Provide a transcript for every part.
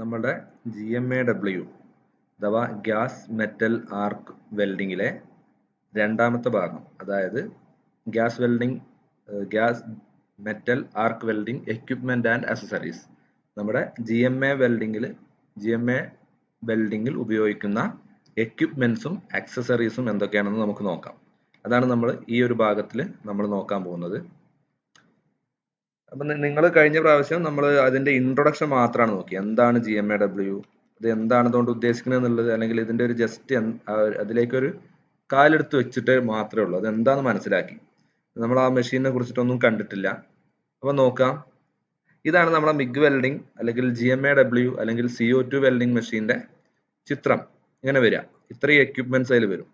നമ്മുടെ GMAW അഥവാ gas metal ആർക്ക് വെൽഡിങ്ങിലെ രണ്ടാമത്തെ ഭാഗം, അതായത് gas metal arc welding equipment and accessories. നമ്മുടെ GMA വെൽഡിങ്ങിൽ ഉപയോഗിക്കുന്ന എക്യുപ്മെന്റ്സും ആക്സസറീസും എന്തൊക്കെയാണെന്ന് നമുക്ക് നോക്കാം. അതാണ് നമ്മൾ ഈ ഒരു ഭാഗത്തിൽ നമ്മൾ നോക്കാൻ പോകുന്നത്. അപ്പം നിങ്ങൾ കഴിഞ്ഞ പ്രാവശ്യം നമ്മൾ അതിന്റെ ഇൻട്രൊഡക്ഷൻ മാത്രമാണ് നോക്കി. എന്താണ് GMAW, ഇത് എന്താണ് അതുകൊണ്ട് ഉദ്ദേശിക്കുന്നത് എന്നുള്ളത്, അല്ലെങ്കിൽ ഇതിന്റെ ഒരു ജസ്റ്റ് അതിലേക്കൊരു കാലെടുത്ത് വെച്ചിട്ട് മാത്രമേ ഉള്ളൂ. അത് എന്താണെന്ന് മനസ്സിലാക്കി. നമ്മൾ ആ മെഷീനെ കുറിച്ചിട്ടൊന്നും കണ്ടിട്ടില്ല. അപ്പൊ നോക്കാം. ഇതാണ് നമ്മുടെ മിഗ് വെൽഡിംഗ് അല്ലെങ്കിൽ GMAW അല്ലെങ്കിൽ CO2 വെൽഡിംഗ് മെഷീന്റെ ചിത്രം. ഇങ്ങനെ വരിക. ഇത്രയും എക്യുപ്മെന്റ്സ് അതിൽ വരും.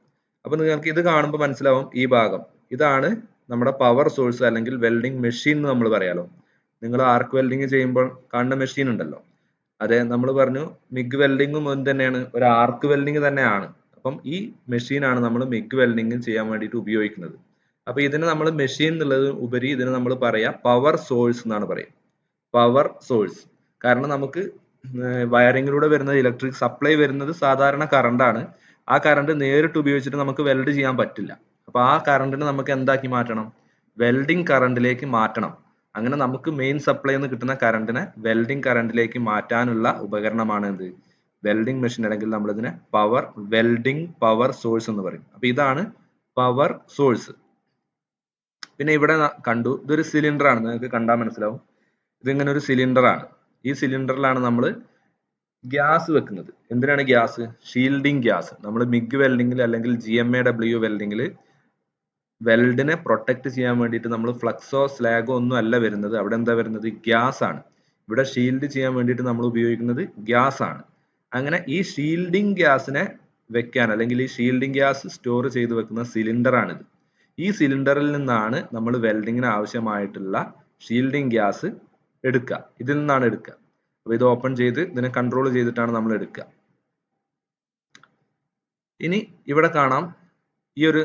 അപ്പൊ നിങ്ങൾക്ക് ഇത് കാണുമ്പോൾ മനസ്സിലാവും ഈ ഭാഗം ഇതാണ് നമ്മുടെ പവർ സോഴ്സ് അല്ലെങ്കിൽ വെൽഡിംഗ് മെഷീൻ എന്ന് നമ്മൾ പറയാലോ. നിങ്ങൾ ആർക്ക് വെൽഡിംഗ് ചെയ്യുമ്പോൾ കാണുന്ന മെഷീൻ ഉണ്ടല്ലോ, അതെ നമ്മൾ പറഞ്ഞു മിഗ് വെൽഡിംഗും തന്നെയാണ്, ഒരു ആർക്ക് വെൽഡിംഗ് തന്നെയാണ്. അപ്പം ഈ മെഷീനാണ് നമ്മൾ മിഗ് വെൽഡിംഗ് ചെയ്യാൻ വേണ്ടിയിട്ട് ഉപയോഗിക്കുന്നത്. അപ്പൊ ഇതിന് നമ്മൾ മെഷീൻ എന്നുള്ളത് ഉപരി ഇതിന് നമ്മൾ പറയാ പവർ സോഴ്സ് എന്നാണ് പറയുക. Power source. കാരണം നമുക്ക് വയറിങ്ങിലൂടെ വരുന്നത് ഇലക്ട്രിക് സപ്ലൈ വരുന്നത് സാധാരണ കറണ്ടാണ്. ആ കറണ്ട് നേരിട്ട് ഉപയോഗിച്ചിട്ട് നമുക്ക് വെൽഡ് ചെയ്യാൻ പറ്റില്ല. അപ്പൊ ആ കറണ്ടിനെ നമുക്ക് എന്താക്കി മാറ്റണം? വെൽഡിംഗ് കറണ്ടിലേക്ക് മാറ്റണം. അങ്ങനെ നമുക്ക് മെയിൻ സപ്ലൈ നിന്ന് കിട്ടുന്ന കറണ്ടിനെ വെൽഡിംഗ് കറണ്ടിലേക്ക് മാറ്റാനുള്ള ഉപകരണമാണ് എന്ത്? വെൽഡിംഗ് മെഷീൻ, അല്ലെങ്കിൽ നമ്മൾ ഇതിനെ വെൽഡിംഗ് പവർ സോഴ്സ് എന്ന് പറയും. അപ്പൊ ഇതാണ് പവർ സോഴ്സ്. പിന്നെ ഇവിടെ കണ്ടു, ഇതൊരു സിലിണ്ടർ ആണ്. നിങ്ങൾക്ക് കണ്ടാൽ മനസ്സിലാവും ഇതിങ്ങനെ ഒരു സിലിണ്ടർ ആണ്. ഈ സിലിണ്ടറിലാണ് നമ്മൾ ഗ്യാസ് വെക്കുന്നത്. എന്തിനാണ് ഗ്യാസ്? Shielding gas. നമ്മൾ മിഗ് വെൽഡിംഗിൽ അല്ലെങ്കിൽ GMAW വെൽഡിംഗിൽ വെൽഡിനെ പ്രൊട്ടക്ട് ചെയ്യാൻ വേണ്ടിയിട്ട് നമ്മൾ ഫ്ലക്സോ സ്ലാഗോ ഒന്നും അല്ല വരുന്നത്. അവിടെ എന്താ വരുന്നത്? ഗ്യാസ് ആണ്. ഇവിടെ ഷീൽഡ് ചെയ്യാൻ വേണ്ടിയിട്ട് നമ്മൾ ഉപയോഗിക്കുന്നത് ഗ്യാസ് ആണ്. അങ്ങനെ ഈ ഷീൽഡിംഗ് ഗ്യാസിനെ വെക്കാൻ, അല്ലെങ്കിൽ ഈ ഷീൽഡിംഗ് ഗ്യാസ് സ്റ്റോർ ചെയ്ത് വെക്കുന്ന സിലിണ്ടർ ആണിത്. ഈ സിലിണ്ടറിൽ നിന്നാണ് നമ്മൾ വെൽഡിങ്ങിന് ആവശ്യമായിട്ടുള്ള ഷീൽഡിംഗ് ഗ്യാസ് എടുക്കുക. ഇതിൽ നിന്നാണ് എടുക്കുക. അപ്പൊ ഇത് ഓപ്പൺ ചെയ്ത് ഇതിനെ കൺട്രോൾ ചെയ്തിട്ടാണ് നമ്മൾ എടുക്കുക. ഇനി ഇവിടെ കാണാം, ഈ ഒരു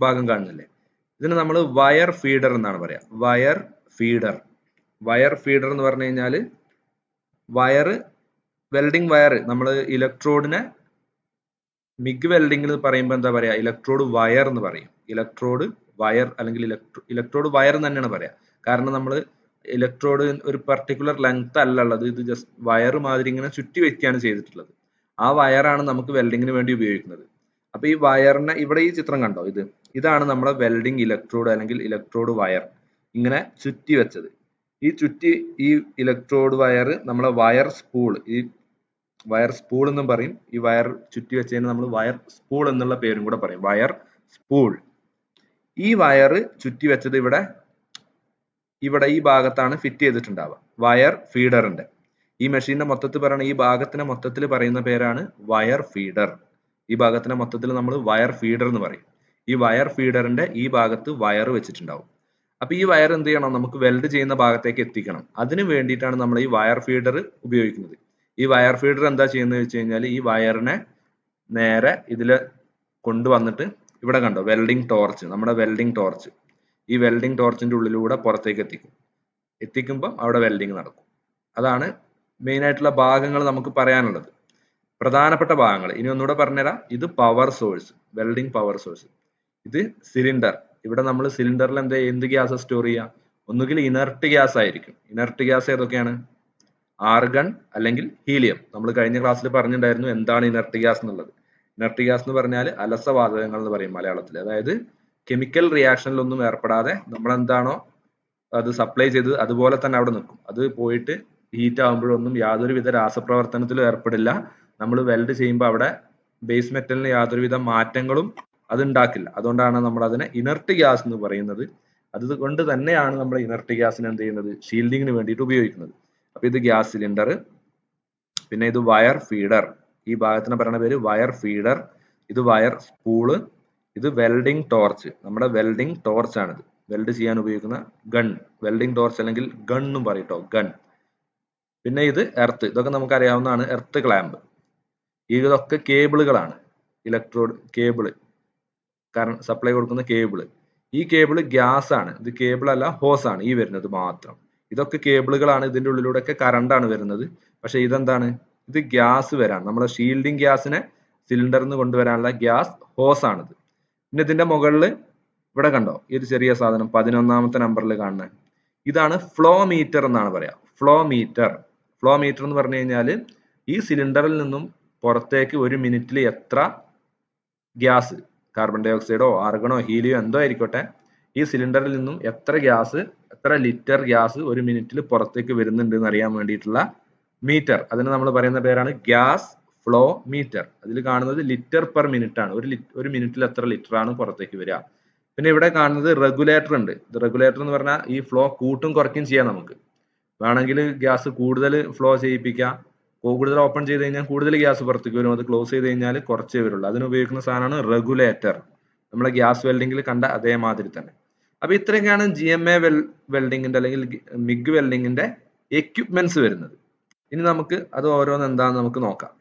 ഭാഗം കാണുന്നില്ലേ? ഇതിന് നമ്മൾ വയർ ഫീഡർ എന്നാണ് പറയാ. വയർ ഫീഡർ എന്ന് പറഞ്ഞു കഴിഞ്ഞാൽ വെൽഡിംഗ് വയർ, നമ്മൾ ഇലക്ട്രോഡിനെ മിഗ് വെൽഡിംഗിൽ പറയുമ്പോൾ എന്താ പറയാ? ഇലക്ട്രോഡ് വയർ എന്ന് പറയും. ഇലക്ട്രോഡ് വയർ അല്ലെങ്കിൽ ഇലക്ട്രോഡ് വയർ എന്ന് തന്നെയാണ് പറയാ. കാരണം നമ്മൾ ഇലക്ട്രോഡ് ഒരു പർട്ടിക്കുലർ ലെങ്ത് അല്ല ഉള്ളത്. ഇത് ജസ്റ്റ് വയർ മാതിരി ഇങ്ങനെ ചുറ്റി വെക്കുകയാണ് ചെയ്തിട്ടുള്ളത്. ആ വയറാണ് നമുക്ക് വെൽഡിങ്ങിന് വേണ്ടി ഉപയോഗിക്കുന്നത്. അപ്പൊ ഈ വയറിനെ ഇവിടെ ഈ ചിത്രം കണ്ടോ? ഇതാണ് നമ്മുടെ വെൽഡിംഗ് ഇലക്ട്രോഡ് അല്ലെങ്കിൽ ഇലക്ട്രോഡ് വയർ, ഇങ്ങനെ ചുറ്റി വെച്ചത്. ഈ ഇലക്ട്രോഡ് വയർ നമ്മളെ വയർ സ്പൂൾ എന്നും പറയും. ഈ വയർ ചുറ്റി വെച്ചതിന് നമ്മൾ വയർ സ്പൂൾ എന്നുള്ള പേരും കൂടെ പറയും. Wire spool. ഈ വയർ ചുറ്റി വെച്ചത് ഇവിടെ ഈ ഭാഗത്താണ് ഫിറ്റ് ചെയ്തിട്ടുണ്ടാവുക, വയർ ഫീഡറിന്റെ. ഈ മെഷീന്റെ മൊത്തത്തിൽ പറയുന്ന ഈ ഭാഗത്തിനെ മൊത്തത്തിൽ പറയുന്ന പേരാണ് വയർ ഫീഡർ. ഈ ഭാഗത്തിനെ മൊത്തത്തിൽ നമ്മൾ വയർ ഫീഡർ എന്ന് പറയും. ഈ വയർ ഫീഡറിന്റെ ഈ ഭാഗത്ത് വയർ വെച്ചിട്ടുണ്ടാവും. അപ്പൊ ഈ വയർ എന്ത് ചെയ്യണം? നമുക്ക് വെൽഡ് ചെയ്യുന്ന ഭാഗത്തേക്ക് എത്തിക്കണം. അതിന് വേണ്ടിയിട്ടാണ് നമ്മൾ ഈ വയർ ഫീഡർ ഉപയോഗിക്കുന്നത്. ഈ വയർ ഫീഡർ എന്താ ചെയ്യുന്നത് വെച്ച് കഴിഞ്ഞാൽ ഈ വയറിനെ നേരെ ഇതില് കൊണ്ടുവന്നിട്ട് ഇവിടെ കണ്ടോ വെൽഡിംഗ് ടോർച്ച്, നമ്മുടെ വെൽഡിംഗ് ടോർച്ച്, ഈ വെൽഡിംഗ് ടോർച്ചിന്റെ ഉള്ളിലൂടെ പുറത്തേക്ക് എത്തിക്കുമ്പോൾ അവിടെ വെൽഡിംഗ് നടക്കും. അതാണ് മെയിൻ ആയിട്ടുള്ള ഭാഗങ്ങൾ നമുക്ക് പറയാനുള്ളത്, പ്രധാനപ്പെട്ട ഭാഗങ്ങൾ. ഇനി ഒന്നുകൂടെ പറഞ്ഞുതരാം. ഇത് power source, welding power source. ഇത് സിലിണ്ടർ. ഇവിടെ നമ്മൾ സിലിണ്ടറിൽ എന്ത് ഗ്യാസ് സ്റ്റോർ ചെയ്യുക? ഒന്നുകിൽ ഇനർട്ട് ഗ്യാസ് ആയിരിക്കും. ഇനർട്ട് ഗ്യാസ് ഏതൊക്കെയാണ്? ആർഗൺ അല്ലെങ്കിൽ ഹീലിയം. നമ്മൾ കഴിഞ്ഞ ക്ലാസ്സിൽ പറഞ്ഞിട്ടുണ്ടായിരുന്നു എന്താണ് ഇനർട്ട് ഗ്യാസ് എന്നുള്ളത്. ഇനർട്ട് ഗ്യാസ് എന്ന് പറഞ്ഞാൽ അലസവാതകങ്ങൾ എന്ന് പറയും മലയാളത്തിൽ. അതായത് കെമിക്കൽ റിയാക്ഷനിലൊന്നും ഏർപ്പെടാതെ നമ്മൾ എന്താണോ അത് സപ്ലൈ ചെയ്തത് അതുപോലെ തന്നെ അവിടെ നിൽക്കും. അത് പോയിട്ട് ഹീറ്റ് ആകുമ്പോഴൊന്നും യാതൊരുവിധ രാസപ്രവർത്തനത്തിലും ഏർപ്പെടില്ല. നമ്മൾ വെൽഡ് ചെയ്യുമ്പോൾ അവിടെ ബേസ് മെറ്റലിന് യാതൊരുവിധ മാറ്റങ്ങളും അത് ഉണ്ടാക്കില്ല. അതുകൊണ്ടാണ് നമ്മൾ അതിനെ ഇനർട്ട് ഗ്യാസ് എന്ന് പറയുന്നത്. അതുകൊണ്ട് തന്നെയാണ് നമ്മൾ ഇനർട്ട് ഗ്യാസിനെ എന്ത് ചെയ്യുന്നത്? ഷീൽഡിങ്ങിന് വേണ്ടിയിട്ട് ഉപയോഗിക്കുന്നത്. അപ്പൊ ഇത് ഗ്യാസ് സിലിണ്ടർ. പിന്നെ ഇത് വയർ ഫീഡർ. ഈ ഭാഗത്തിന് പറയുന്ന പേര് വയർ ഫീഡർ. ഇത് വയർ സ്പൂള്. ഇത് വെൽഡിംഗ് ടോർച്ച്. നമ്മുടെ വെൽഡിംഗ് ടോർച്ച് ആണിത്. വെൽഡ് ചെയ്യാൻ ഉപയോഗിക്കുന്ന ഗൺ, വെൽഡിംഗ് ടോർച്ച് അല്ലെങ്കിൽ ഗൺ എന്നും പറയട്ടോ, ഗൺ. പിന്നെ ഇത് എർത്ത്. ഇതൊക്കെ നമുക്ക് അറിയാവുന്നതാണ്. Earth clamp. ഇതൊക്കെ കേബിളുകളാണ്. ഇലക്ട്രോഡ് കേബിള്, കറണ്ട് സപ്ലൈ കൊടുക്കുന്ന കേബിള്. ഈ കേബിള് ഗ്യാസ് ആണ്. ഇത് കേബിൾ അല്ല, ഹോസ് ആണ് ഈ വരുന്നത് മാത്രം. ഇതൊക്കെ കേബിളുകളാണ്, ഇതിന്റെ ഉള്ളിലൂടെയൊക്കെ കറണ്ട് ആണ് വരുന്നത്. പക്ഷെ ഇതെന്താണ്, ഇത് ഗ്യാസ് വരാൻ, നമ്മളെ ഷീൽഡിങ് ഗ്യാസിനെ സിലിണ്ടറിൽ നിന്ന് കൊണ്ടുവരാനുള്ള ഗ്യാസ് ഹോസ് ആണിത്. പിന്നെ ഇതിന്റെ മുകളിൽ ഇവിടെ കണ്ടോ ഈ ഒരു ചെറിയ സാധനം 11ാമത്തെ നമ്പറിൽ കാണുന്നത്, ഇതാണ് ഫ്ലോ മീറ്റർ എന്നാണ് പറയാ. ഫ്ലോ മീറ്റർ എന്ന് പറഞ്ഞു കഴിഞ്ഞാൽ ഈ സിലിണ്ടറിൽ നിന്നും പുറത്തേക്ക് ഒരു മിനിറ്റിൽ എത്ര ഗ്യാസ്, കാർബൺ ഡൈ ഓക്സൈഡോ ആർഗണോ ഹീലിയോ എന്തോ ആയിക്കോട്ടെ, ഈ സിലിണ്ടറിൽ നിന്നും എത്ര ലിറ്റർ ഗ്യാസ് ഒരു മിനിറ്റിൽ പുറത്തേക്ക് വരുന്നുണ്ട് എന്ന് അറിയാൻ വേണ്ടിയിട്ടുള്ള മീറ്റർ. അതിന് നമ്മൾ പറയുന്ന പേരാണ് ഗ്യാസ് ഫ്ലോ മീറ്റർ. അതിൽ കാണുന്നത് ലിറ്റർ പെർ മിനിറ്റ് ആണ്. ഒരു മിനിറ്റിൽ എത്ര ലിറ്റർ ആണ് പുറത്തേക്ക് വരിക. പിന്നെ ഇവിടെ കാണുന്നത് റെഗുലേറ്റർ ഉണ്ട്. ഇത് റെഗുലേറ്റർ എന്ന് പറഞ്ഞാൽ ഈ ഫ്ലോ കൂട്ടും കുറയ്ക്കും ചെയ്യാം. നമുക്ക് വേണമെങ്കിൽ ഗ്യാസ് കൂടുതൽ ഫ്ലോ ചെയ്യിപ്പിക്കാം. കൂടുതൽ ഓപ്പൺ ചെയ്ത് കഴിഞ്ഞാൽ കൂടുതൽ ഗ്യാസ് പുറത്തേക്ക് വരും, അത് ക്ലോസ് ചെയ്ത് കഴിഞ്ഞാൽ കുറച്ചേ വരുള്ളൂ. അതിന് ഉപയോഗിക്കുന്ന സാധനമാണ് റെഗുലേറ്റർ. നമ്മളെ ഗ്യാസ് വെൽഡിങ്ങിൽ കണ്ട അതേമാതിരി തന്നെ. അപ്പൊ ഇത്രയൊക്കെയാണ് GMA വെൽഡിങ്ങിന്റെ അല്ലെങ്കിൽ മിഗ് വെൽഡിങ്ങിന്റെ എക്യുപ്മെന്റ്സ് വരുന്നത്. ഇനി നമുക്ക് അത് ഓരോന്ന് എന്താണെന്ന് നമുക്ക് നോക്കാം.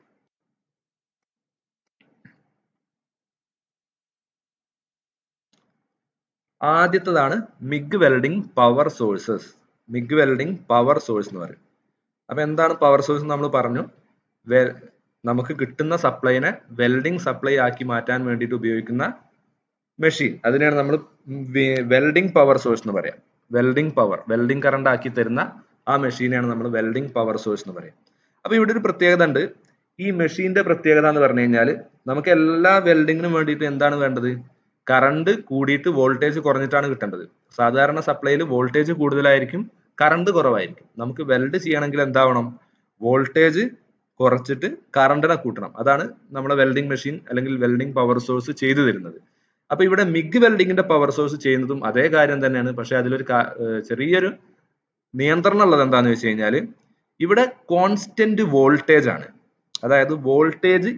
ആദ്യത്തേതാണ് MiG welding power sources. MiG welding power source എന്ന് പറയും. അപ്പൊ എന്താണ് പവർ സോഴ്സ്? നമ്മൾ പറഞ്ഞു, നമുക്ക് കിട്ടുന്ന സപ്ലൈനെ വെൽഡിംഗ് സപ്ലൈ ആക്കി മാറ്റാൻ വേണ്ടിയിട്ട് ഉപയോഗിക്കുന്ന മെഷീൻ, അതിനെയാണ് നമ്മൾ വെൽഡിംഗ് പവർ സോഴ്സ് എന്ന് പറയാം. വെൽഡിംഗ് കറണ്ട് ആക്കി തരുന്ന ആ മെഷീനെയാണ് നമ്മൾ വെൽഡിംഗ് പവർ സോഴ്സ് എന്ന് പറയാം. അപ്പൊ ഇവിടെ ഒരു പ്രത്യേകത ഉണ്ട്. ഈ മെഷീന്റെ പ്രത്യേകത എന്ന് പറഞ്ഞു കഴിഞ്ഞാൽ, നമുക്ക് എല്ലാ വെൽഡിങ്ങിനും വേണ്ടിയിട്ട് എന്താണ് വേണ്ടത്? കറണ്ട് കൂടിയിട്ട് വോൾട്ടേജ് കുറഞ്ഞിട്ടാണ് കിട്ടേണ്ടത്. സാധാരണ സപ്ലൈയിൽ വോൾട്ടേജ് കൂടുതലായിരിക്കും, കറണ്ട് കുറവായിരിക്കും. നമുക്ക് വെൽഡ് ചെയ്യണമെങ്കിൽ എന്താവണം? വോൾട്ടേജ് കുറച്ചിട്ട് കറണ്ടിനെ കൂട്ടണം. അതാണ് നമ്മുടെ വെൽഡിംഗ് മെഷീൻ അല്ലെങ്കിൽ വെൽഡിംഗ് പവർ സോഴ്സ് ചെയ്തു തരുന്നത്. അപ്പൊ ഇവിടെ മിഗ് വെൽഡിങ്ങിന്റെ പവർ സോഴ്സ് ചെയ്യുന്നതും അതേ കാര്യം തന്നെയാണ്. പക്ഷെ അതിലൊരു ചെറിയൊരു നിയന്ത്രണം ഉള്ളത് എന്താന്ന് വെച്ച് കഴിഞ്ഞാൽ, ഇവിടെ കോൺസ്റ്റന്റ് വോൾട്ടേജ് ആണ്. അതായത് വോൾട്ടേജ്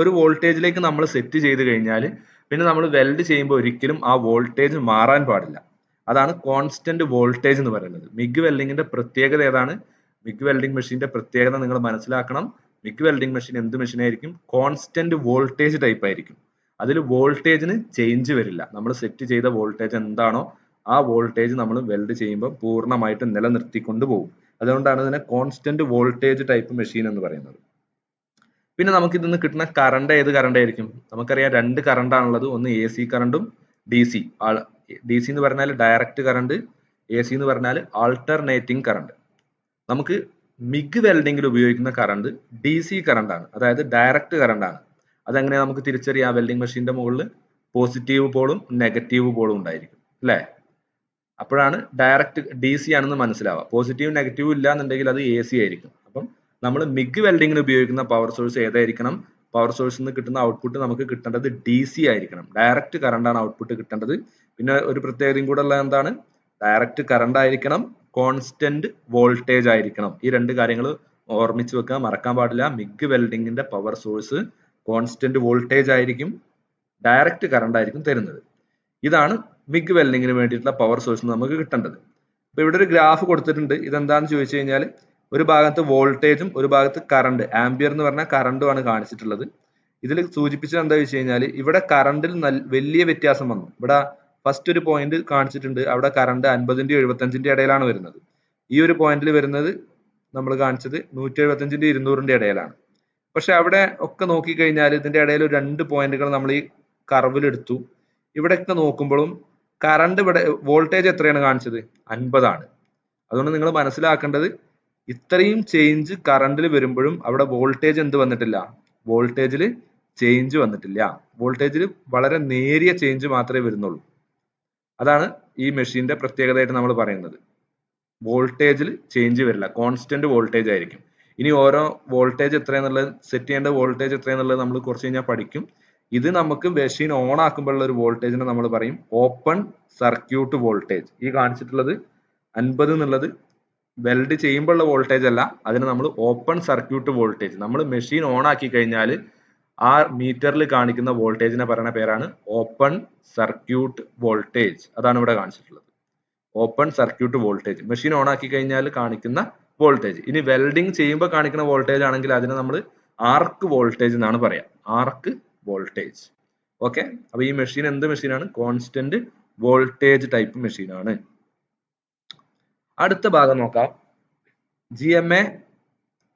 ഒരു വോൾട്ടേജിലേക്ക് നമ്മൾ സെറ്റ് ചെയ്ത് കഴിഞ്ഞാൽ പിന്നെ നമ്മൾ വെൽഡ് ചെയ്യുമ്പോൾ ഒരിക്കലും ആ വോൾട്ടേജ് മാറാൻ പാടില്ല. അതാണ് കോൺസ്റ്റന്റ് വോൾട്ടേജ് എന്ന് പറയുന്നത്. മിഗ് വെൽഡിങ്ങിന്റെ പ്രത്യേകത ഏതാണ്? മിഗ് വെൽഡിംഗ് മെഷീന്റെ പ്രത്യേകത നിങ്ങൾ മനസ്സിലാക്കണം. മിഗ് വെൽഡിംഗ് മെഷീൻ എന്ത് മെഷീൻ ആയിരിക്കും? കോൺസ്റ്റന്റ് വോൾട്ടേജ് ടൈപ്പ് ആയിരിക്കും. അതിൽ വോൾട്ടേജിന് ചേഞ്ച് വരില്ല. നമ്മൾ സെറ്റ് ചെയ്ത വോൾട്ടേജ് എന്താണോ ആ വോൾട്ടേജ് നമ്മൾ വെൽഡ് ചെയ്യുമ്പോൾ പൂർണ്ണമായിട്ട് നിലനിർത്തിക്കൊണ്ട് പോകും. അതുകൊണ്ടാണ് ഇതിനെ കോൺസ്റ്റന്റ് വോൾട്ടേജ് ടൈപ്പ് മെഷീൻ എന്ന് പറയുന്നത്. പിന്നെ നമുക്ക് ഇതിൽ നിന്ന് കിട്ടുന്ന കറണ്ട് ഏത് കറണ്ട് ആയിരിക്കും? നമുക്കറിയാം രണ്ട് കറണ്ട് ആണുള്ളത്. ഒന്ന് AC കറണ്ടും DC. DC എന്ന് പറഞ്ഞാൽ ഡയറക്റ്റ് കറണ്ട്, AC എന്ന് പറഞ്ഞാൽ ആൾട്ടർനേറ്റിംഗ് കറണ്ട്. നമുക്ക് മിഗ് വെൽഡിങ്ങിൽ ഉപയോഗിക്കുന്ന കറണ്ട് DC കറണ്ട് ആണ്, അതായത് ഡയറക്റ്റ് കറണ്ട് ആണ്. അതെങ്ങനെയാ നമുക്ക് തിരിച്ചറിയാം? വെൽഡിംഗ് മെഷീന്റെ മുകളിൽ പോസിറ്റീവ് പോളും നെഗറ്റീവ് പോളും ഉണ്ടായിരിക്കും, അല്ലേ? അപ്പോഴാണ് ഡയറക്റ്റ് DC ആണെന്ന് മനസ്സിലാവുക. പോസിറ്റീവ് നെഗറ്റീവ് ഇല്ല എന്നുണ്ടെങ്കിൽ അത് AC ആയിരിക്കും. അപ്പം നമ്മൾ മിഗ് വെൽഡിങ്ങിന് ഉപയോഗിക്കുന്ന പവർ സോഴ്സ് ഏതായിരിക്കണം? പവർ സോഴ്സിൽ നിന്ന് കിട്ടുന്ന ഔട്ട്പുട്ട് നമുക്ക് കിട്ടേണ്ടത് DC ആയിരിക്കണം. ഡയറക്റ്റ് കറണ്ട് ആണ് ഔട്ട്പുട്ട് കിട്ടേണ്ടത്. പിന്നെ ഒരു പ്രത്യേകതയും കൂടെ ഉള്ളത് എന്താണ്? ഡയറക്റ്റ് കറണ്ട് ആയിരിക്കണം, കോൺസ്റ്റന്റ് വോൾട്ടേജ് ആയിരിക്കണം. ഈ രണ്ട് കാര്യങ്ങൾ ഓർമ്മിച്ച് വെക്കുക, മറക്കാൻ പാടില്ല. മിഗ് വെൽഡിങ്ങിന്റെ പവർ സോഴ്സ് കോൺസ്റ്റന്റ് വോൾട്ടേജ് ആയിരിക്കും, ഡയറക്റ്റ് കറണ്ട് ആയിരിക്കും തരുന്നത്. ഇതാണ് മിഗ് വെൽഡിങ്ങിന് വേണ്ടിയിട്ടുള്ള പവർ സോഴ്സ് നമുക്ക് കിട്ടേണ്ടത്. അപ്പൊ ഇവിടെ ഒരു ഗ്രാഫ് കൊടുത്തിട്ടുണ്ട്. ഇതെന്താണെന്ന് ചോദിച്ചു കഴിഞ്ഞാൽ, ഒരു ഭാഗത്ത് വോൾട്ടേജും ഒരു ഭാഗത്ത് കറണ്ട്, ആംബിയർ എന്ന് പറഞ്ഞാൽ കറണ്ടുമാണ് കാണിച്ചിട്ടുള്ളത്. ഇതിൽ സൂചിപ്പിച്ചത് എന്താ വെച്ച് കഴിഞ്ഞാൽ, ഇവിടെ കറണ്ടിൽ വലിയ വ്യത്യാസം വന്നു. ഇവിടെ ഫസ്റ്റ് ഒരു പോയിന്റ് കാണിച്ചിട്ടുണ്ട്, അവിടെ കറണ്ട് 50ന്റെയും 75ന്റെയും ഇടയിലാണ് വരുന്നത്. ഈ ഒരു പോയിന്റിൽ വരുന്നത് നമ്മൾ കാണിച്ചത് 175ന്റെയും 200ന്റെ ഇടയിലാണ്. പക്ഷെ അവിടെ ഒക്കെ നോക്കിക്കഴിഞ്ഞാൽ ഇതിന്റെ ഇടയിൽ രണ്ട് പോയിന്റുകൾ നമ്മൾ ഈ കർവിൽ എടുത്തു. ഇവിടെയൊക്കെ നോക്കുമ്പോഴും കറണ്ട് ഇവിടെ വോൾട്ടേജ് എത്രയാണ് കാണിച്ചത്? 50 ആണ്. അതുകൊണ്ട് നിങ്ങൾ മനസ്സിലാക്കേണ്ടത്, ഇത്രയും ചേഞ്ച് കറണ്ടിൽ വരുമ്പോഴും അവിടെ വോൾട്ടേജ് എന്ത് വന്നിട്ടില്ല? വോൾട്ടേജിൽ ചേഞ്ച് വന്നിട്ടില്ല. വോൾട്ടേജിൽ വളരെ നേരിയ ചേഞ്ച് മാത്രമേ വരുന്നുള്ളൂ. അതാണ് ഈ മെഷീന്റെ പ്രത്യേകതയായിട്ട് നമ്മൾ പറയുന്നത്. വോൾട്ടേജിൽ ചേഞ്ച് വരില്ല, കോൺസ്റ്റന്റ് വോൾട്ടേജ് ആയിരിക്കും. ഇനി ഓരോ വോൾട്ടേജ് എത്രയാന്നുള്ളത്, സെറ്റ് ചെയ്യേണ്ട വോൾട്ടേജ് എത്രയാന്നുള്ളത് നമ്മൾ കുറച്ച് കഴിഞ്ഞാൽ പഠിക്കും. ഇത് നമുക്ക് മെഷീൻ ഓൺ ആക്കുമ്പോഴുള്ള ഒരു വോൾട്ടേജിനെ നമ്മൾ പറയും ഓപ്പൺ സർക്യൂട്ട് വോൾട്ടേജ്. ഈ കാണിച്ചിട്ടുള്ളത് 50 എന്നുള്ളത് വെൽഡ് ചെയ്യുമ്പോഴുള്ള വോൾട്ടേജ് അല്ല, അതിന് നമ്മൾ ഓപ്പൺ സർക്യൂട്ട് വോൾട്ടേജ്. നമ്മൾ മെഷീൻ ഓൺ ആക്കി കഴിഞ്ഞാൽ ആ മീറ്ററിൽ കാണിക്കുന്ന വോൾട്ടേജിനെ പറയുന്ന പേരാണ് ഓപ്പൺ സർക്യൂട്ട് വോൾട്ടേജ്. അതാണ് ഇവിടെ കാണിച്ചിട്ടുള്ളത്, open circuit voltage. Machine on ആക്കി കഴിഞ്ഞാൽ കാണിക്കുന്ന വോൾട്ടേജ്. ഇനി വെൽഡിങ് ചെയ്യുമ്പോൾ കാണിക്കുന്ന വോൾട്ടേജ് ആണെങ്കിൽ അതിനെ നമ്മൾ ആർക്ക് വോൾട്ടേജ് എന്നാണ് പറയാം, ആർക്ക് വോൾട്ടേജ്. ഓക്കെ. അപ്പൊ ഈ മെഷീൻ എന്ത് മെഷീനാണ്? കോൺസ്റ്റന്റ് വോൾട്ടേജ് ടൈപ്പ് മെഷീനാണ്. അടുത്ത ഭാഗം നോക്കാം. GMA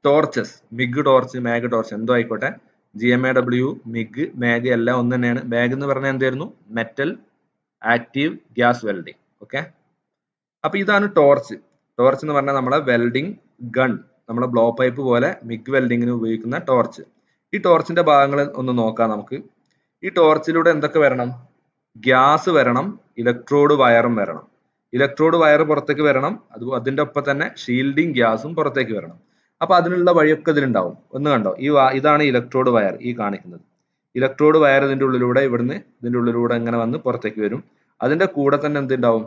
torches, MIG torch, MAG torch എന്തോ ആയിക്കോട്ടെ, GMAW, മിഗ്, മാഗ് എല്ലാം ഒന്ന് തന്നെയാണ്. മാഗ് എന്ന് പറഞ്ഞാൽ എന്തായിരുന്നു? Metal active gas welding. Okay, അപ്പൊ ഇതാണ് ടോർച്ച്. ടോർച്ച് എന്ന് പറഞ്ഞാൽ നമ്മളെ വെൽഡിംഗ് ഗൺ, നമ്മളെ ബ്ലോ പൈപ്പ് പോലെ മിഗ് വെൽഡിങ്ങിന് ഉപയോഗിക്കുന്ന ടോർച്ച്. ഈ ടോർച്ചിന്റെ ഭാഗങ്ങൾ ഒന്ന് നോക്കാം നമുക്ക്. ഈ ടോർച്ചിലൂടെ എന്തൊക്കെ വരണം? ഗ്യാസ് വരണം, ഇലക്ട്രോഡ് വയറും വരണം. ഇലക്ട്രോഡ് വയർ പുറത്തേക്ക് വരണം, അതിന്റെ ഒപ്പം തന്നെ ഷീൽഡിങ് ഗ്യാസും പുറത്തേക്ക് വരണം. അപ്പൊ അതിനുള്ള വഴിയൊക്കെ ഇതിലുണ്ടാവും. ഒന്ന് കണ്ടോ, ഇതാണ് ഇലക്ട്രോഡ് വയർ, ഈ കാണിക്കുന്നത്. ഇലക്ട്രോഡ് വയർ ഇതിന്റെ ഉള്ളിലൂടെ, ഇവിടുന്ന് ഇതിന്റെ ഉള്ളിലൂടെ ഇങ്ങനെ വന്ന് പുറത്തേക്ക് വരും. അതിന്റെ കൂടെ തന്നെ എന്തുണ്ടാവും?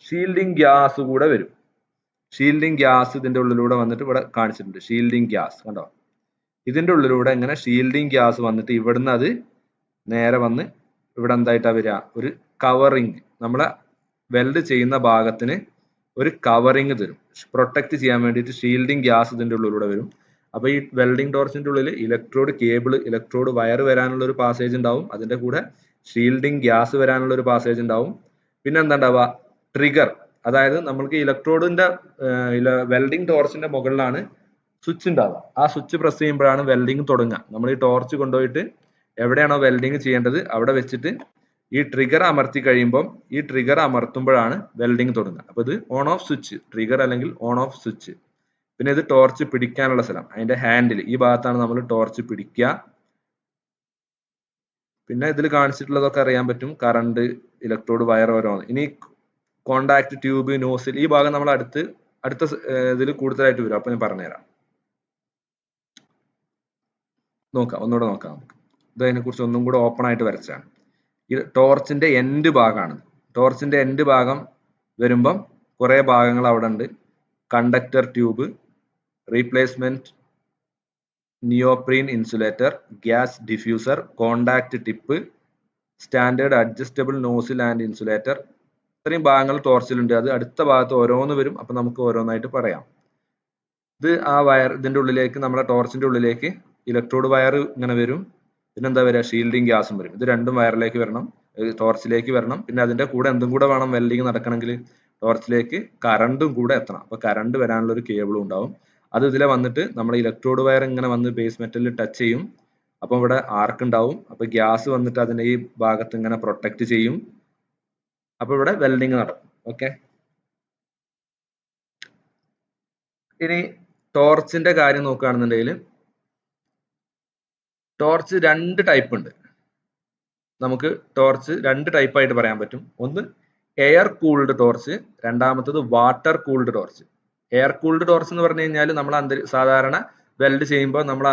ഷീൽഡിങ് ഗ്യാസ് കൂടെ വരും. ഷീൽഡിങ് ഗ്യാസ് ഇതിന്റെ ഉള്ളിലൂടെ വന്നിട്ട് ഇവിടെ കാണിച്ചിട്ടുണ്ട്. ഷീൽഡിങ് ഗ്യാസ് കണ്ടോ, ഇതിന്റെ ഉള്ളിലൂടെ ഇങ്ങനെ ഷീൽഡിങ് ഗ്യാസ് വന്നിട്ട് ഇവിടുന്ന് അത് നേരെ വന്ന് ഇവിടെ എന്തായിട്ടാ വരിക? ഒരു കവറിങ്, നമ്മളെ വെൽഡ് ചെയ്യുന്ന ഭാഗത്തിന് ഒരു കവറിങ് തരും, പ്രൊട്ടക്ട് ചെയ്യാൻ വേണ്ടിയിട്ട്. ഷീൽഡിങ് ഗ്യാസ് ഇതിന്റെ ഉള്ളിലൂടെ വരും. അപ്പൊ ഈ വെൽഡിംഗ് ടോർച്ചിന്റെ ഉള്ളിൽ ഇലക്ട്രോഡ് കേബിൾ, ഇലക്ട്രോഡ് വയർ വരാനുള്ള ഒരു പാസേജ് ഉണ്ടാവും. അതിന്റെ കൂടെ ഷീൽഡിങ് ഗ്യാസ് വരാനുള്ള ഒരു പാസേജ് ഉണ്ടാവും. പിന്നെ എന്താ ഉണ്ടാവുക? ട്രിഗർ, അതായത് നമ്മൾക്ക് ഇലക്ട്രോഡിന്റെ വെൽഡിംഗ് ടോർച്ചിന്റെ മുകളിലാണ് സ്വിച്ച് ഉണ്ടാവുക. ആ സ്വിച്ച് പ്രസ് ചെയ്യുമ്പോഴാണ് വെൽഡിംഗ് തുടങ്ങുക. നമ്മൾ ഈ ടോർച്ച് കൊണ്ടുപോയിട്ട് എവിടെയാണോ വെൽഡിംഗ് ചെയ്യേണ്ടത് അവിടെ വെച്ചിട്ട് ഈ ട്രിഗർ അമർത്തി കഴിയുമ്പോൾ, ഈ ട്രിഗർ അമർത്തുമ്പോഴാണ് വെൽഡിംഗ് തുടങ്ങുക. അപ്പൊ ഇത് ഓൺ ഓഫ് സ്വിച്ച്, ട്രിഗർ അല്ലെങ്കിൽ ഓൺ ഓഫ് സ്വിച്ച്. പിന്നെ ഇത് ടോർച്ച് പിടിക്കാനുള്ള സ്ഥലം, അതിന്റെ ഹാൻഡിൽ, ഈ ഭാഗത്താണ് നമ്മൾ ടോർച്ച് പിടിക്കുക. പിന്നെ ഇതിൽ കാണിച്ചിട്ടുള്ളതൊക്കെ അറിയാൻ പറ്റും, കറണ്ട്, ഇലക്ട്രോഡ് വയർ ഓരോന്ന്. ഇനി കോണ്ടാക്ട് ട്യൂബ്, നോസിൽ, ഈ ഭാഗം നമ്മൾ അടുത്ത ഇതിൽ കൂടുതലായിട്ട് വരും. അപ്പൊ ഞാൻ പറഞ്ഞുതരാം. ഒന്നുകൂടെ നോക്കാം നമുക്ക്. ഇത് അതിനെ കുറിച്ച് ഒന്നും കൂടെ ഓപ്പൺ ആയിട്ട് വരച്ചാണ്. ഇത് ടോർച്ചിന്റെ എൻഡ് ഭാഗമാണ്. ടോർച്ചിന്റെ എൻഡ് ഭാഗം വരുമ്പം കുറെ ഭാഗങ്ങൾ അവിടെ ഉണ്ട്. Conductor tube, replacement neoprene insulator, gas diffuser, contact tip, standard adjustable nozzle and insulator. ഇത്രയും ഭാഗങ്ങൾ ടോർച്ചിലുണ്ട്. അത് അടുത്ത ഭാഗത്ത് ഓരോന്ന് വരും. അപ്പൊ നമുക്ക് ഓരോന്നായിട്ട് പറയാം. ഇത് ആ വയർ, ഇതിന്റെ ഉള്ളിലേക്ക്, നമ്മുടെ ടോർച്ചിന്റെ ഉള്ളിലേക്ക് ഇലക്ട്രോഡ് വയർ ഇങ്ങനെ വരും. പിന്നെ എന്താ വരിക? ഷീൽഡിങ് ഗ്യാസും വരും. ഇത് രണ്ടും വയറിലേക്ക് വരണം, ടോർച്ചിലേക്ക് വരണം. പിന്നെ അതിന്റെ കൂടെ എന്തും കൂടെ വേണം വെൽഡിങ് നടക്കണമെങ്കിൽ? ടോർച്ചിലേക്ക് കറണ്ടും കൂടെ എത്തണം. അപ്പൊ കറണ്ട് വരാനുള്ള ഒരു കേബിളും ഉണ്ടാവും. അത് ഇതിലെ വന്നിട്ട് നമ്മുടെ ഇലക്ട്രോഡ് വയർ ഇങ്ങനെ വന്ന് ബേസ് മെറ്റലിൽ ടച്ച് ചെയ്യും. അപ്പൊ ഇവിടെ ആർക്ക് ഉണ്ടാവും. അപ്പൊ ഗ്യാസ് വന്നിട്ട് അതിന്റെ ഈ ഭാഗത്ത് ഇങ്ങനെ പ്രൊട്ടക്ട് ചെയ്യും. അപ്പൊ ഇവിടെ വെൽഡിങ് നടക്കും. ഓക്കെ, ഇനി ടോർച്ചിന്റെ കാര്യം നോക്കുകയാണെന്നുണ്ടെങ്കിൽ, ടോർച്ച് രണ്ട് ടൈപ്പ് ഉണ്ട്. നമുക്ക് ടോർച്ച് രണ്ട് ടൈപ്പ് ആയിട്ട് പറയാൻ പറ്റും. ഒന്ന് എയർ കൂൾഡ് ടോർച്ച്, രണ്ടാമത്തത് water cooled torch. Air cooled torch എന്ന് പറഞ്ഞു കഴിഞ്ഞാൽ നമ്മൾ സാധാരണ വെൽഡ് ചെയ്യുമ്പോൾ നമ്മൾ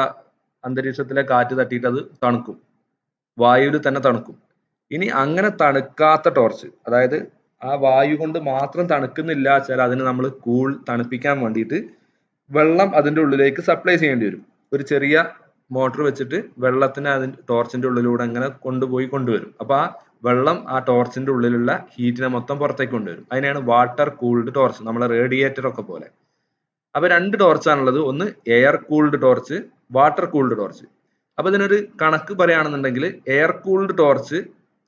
അന്തരീക്ഷത്തിലെ കാറ്റ് തട്ടിയിട്ട് അത് തണുക്കും, വായുവിൽ തന്നെ തണുക്കും. ഇനി അങ്ങനെ തണുക്കാത്ത ടോർച്ച്, അതായത് ആ വായു കൊണ്ട് മാത്രം തണുക്കുന്നില്ല വെച്ചാൽ അതിന് നമ്മൾ തണുപ്പിക്കാൻ വേണ്ടിയിട്ട് വെള്ളം അതിന്റെ ഉള്ളിലേക്ക് സപ്ലൈ ചെയ്യേണ്ടി വരും. ഒരു ചെറിയ മോട്ടർ വെച്ചിട്ട് വെള്ളത്തിന് അതിന്റെ ടോർച്ചിന്റെ ഉള്ളിലൂടെ അങ്ങനെ കൊണ്ടുവരും. അപ്പൊ ആ വെള്ളം ആ ടോർച്ചിന്റെ ഉള്ളിലുള്ള ഹീറ്റിനെ മൊത്തം പുറത്തേക്ക് കൊണ്ടുവരും. അതിനെയാണ് വാട്ടർ കൂൾഡ് ടോർച്ച്, നമ്മളെ റേഡിയേറ്റർ ഒക്കെ പോലെ. അപ്പൊ രണ്ട് ടോർച്ചാണുള്ളത്. ഒന്ന് air cooled torch, water cooled torch. അപ്പൊ ഇതിനൊരു കണക്ക് പറയുകയാണെന്നുണ്ടെങ്കിൽ, എയർ കൂൾഡ് ടോർച്ച്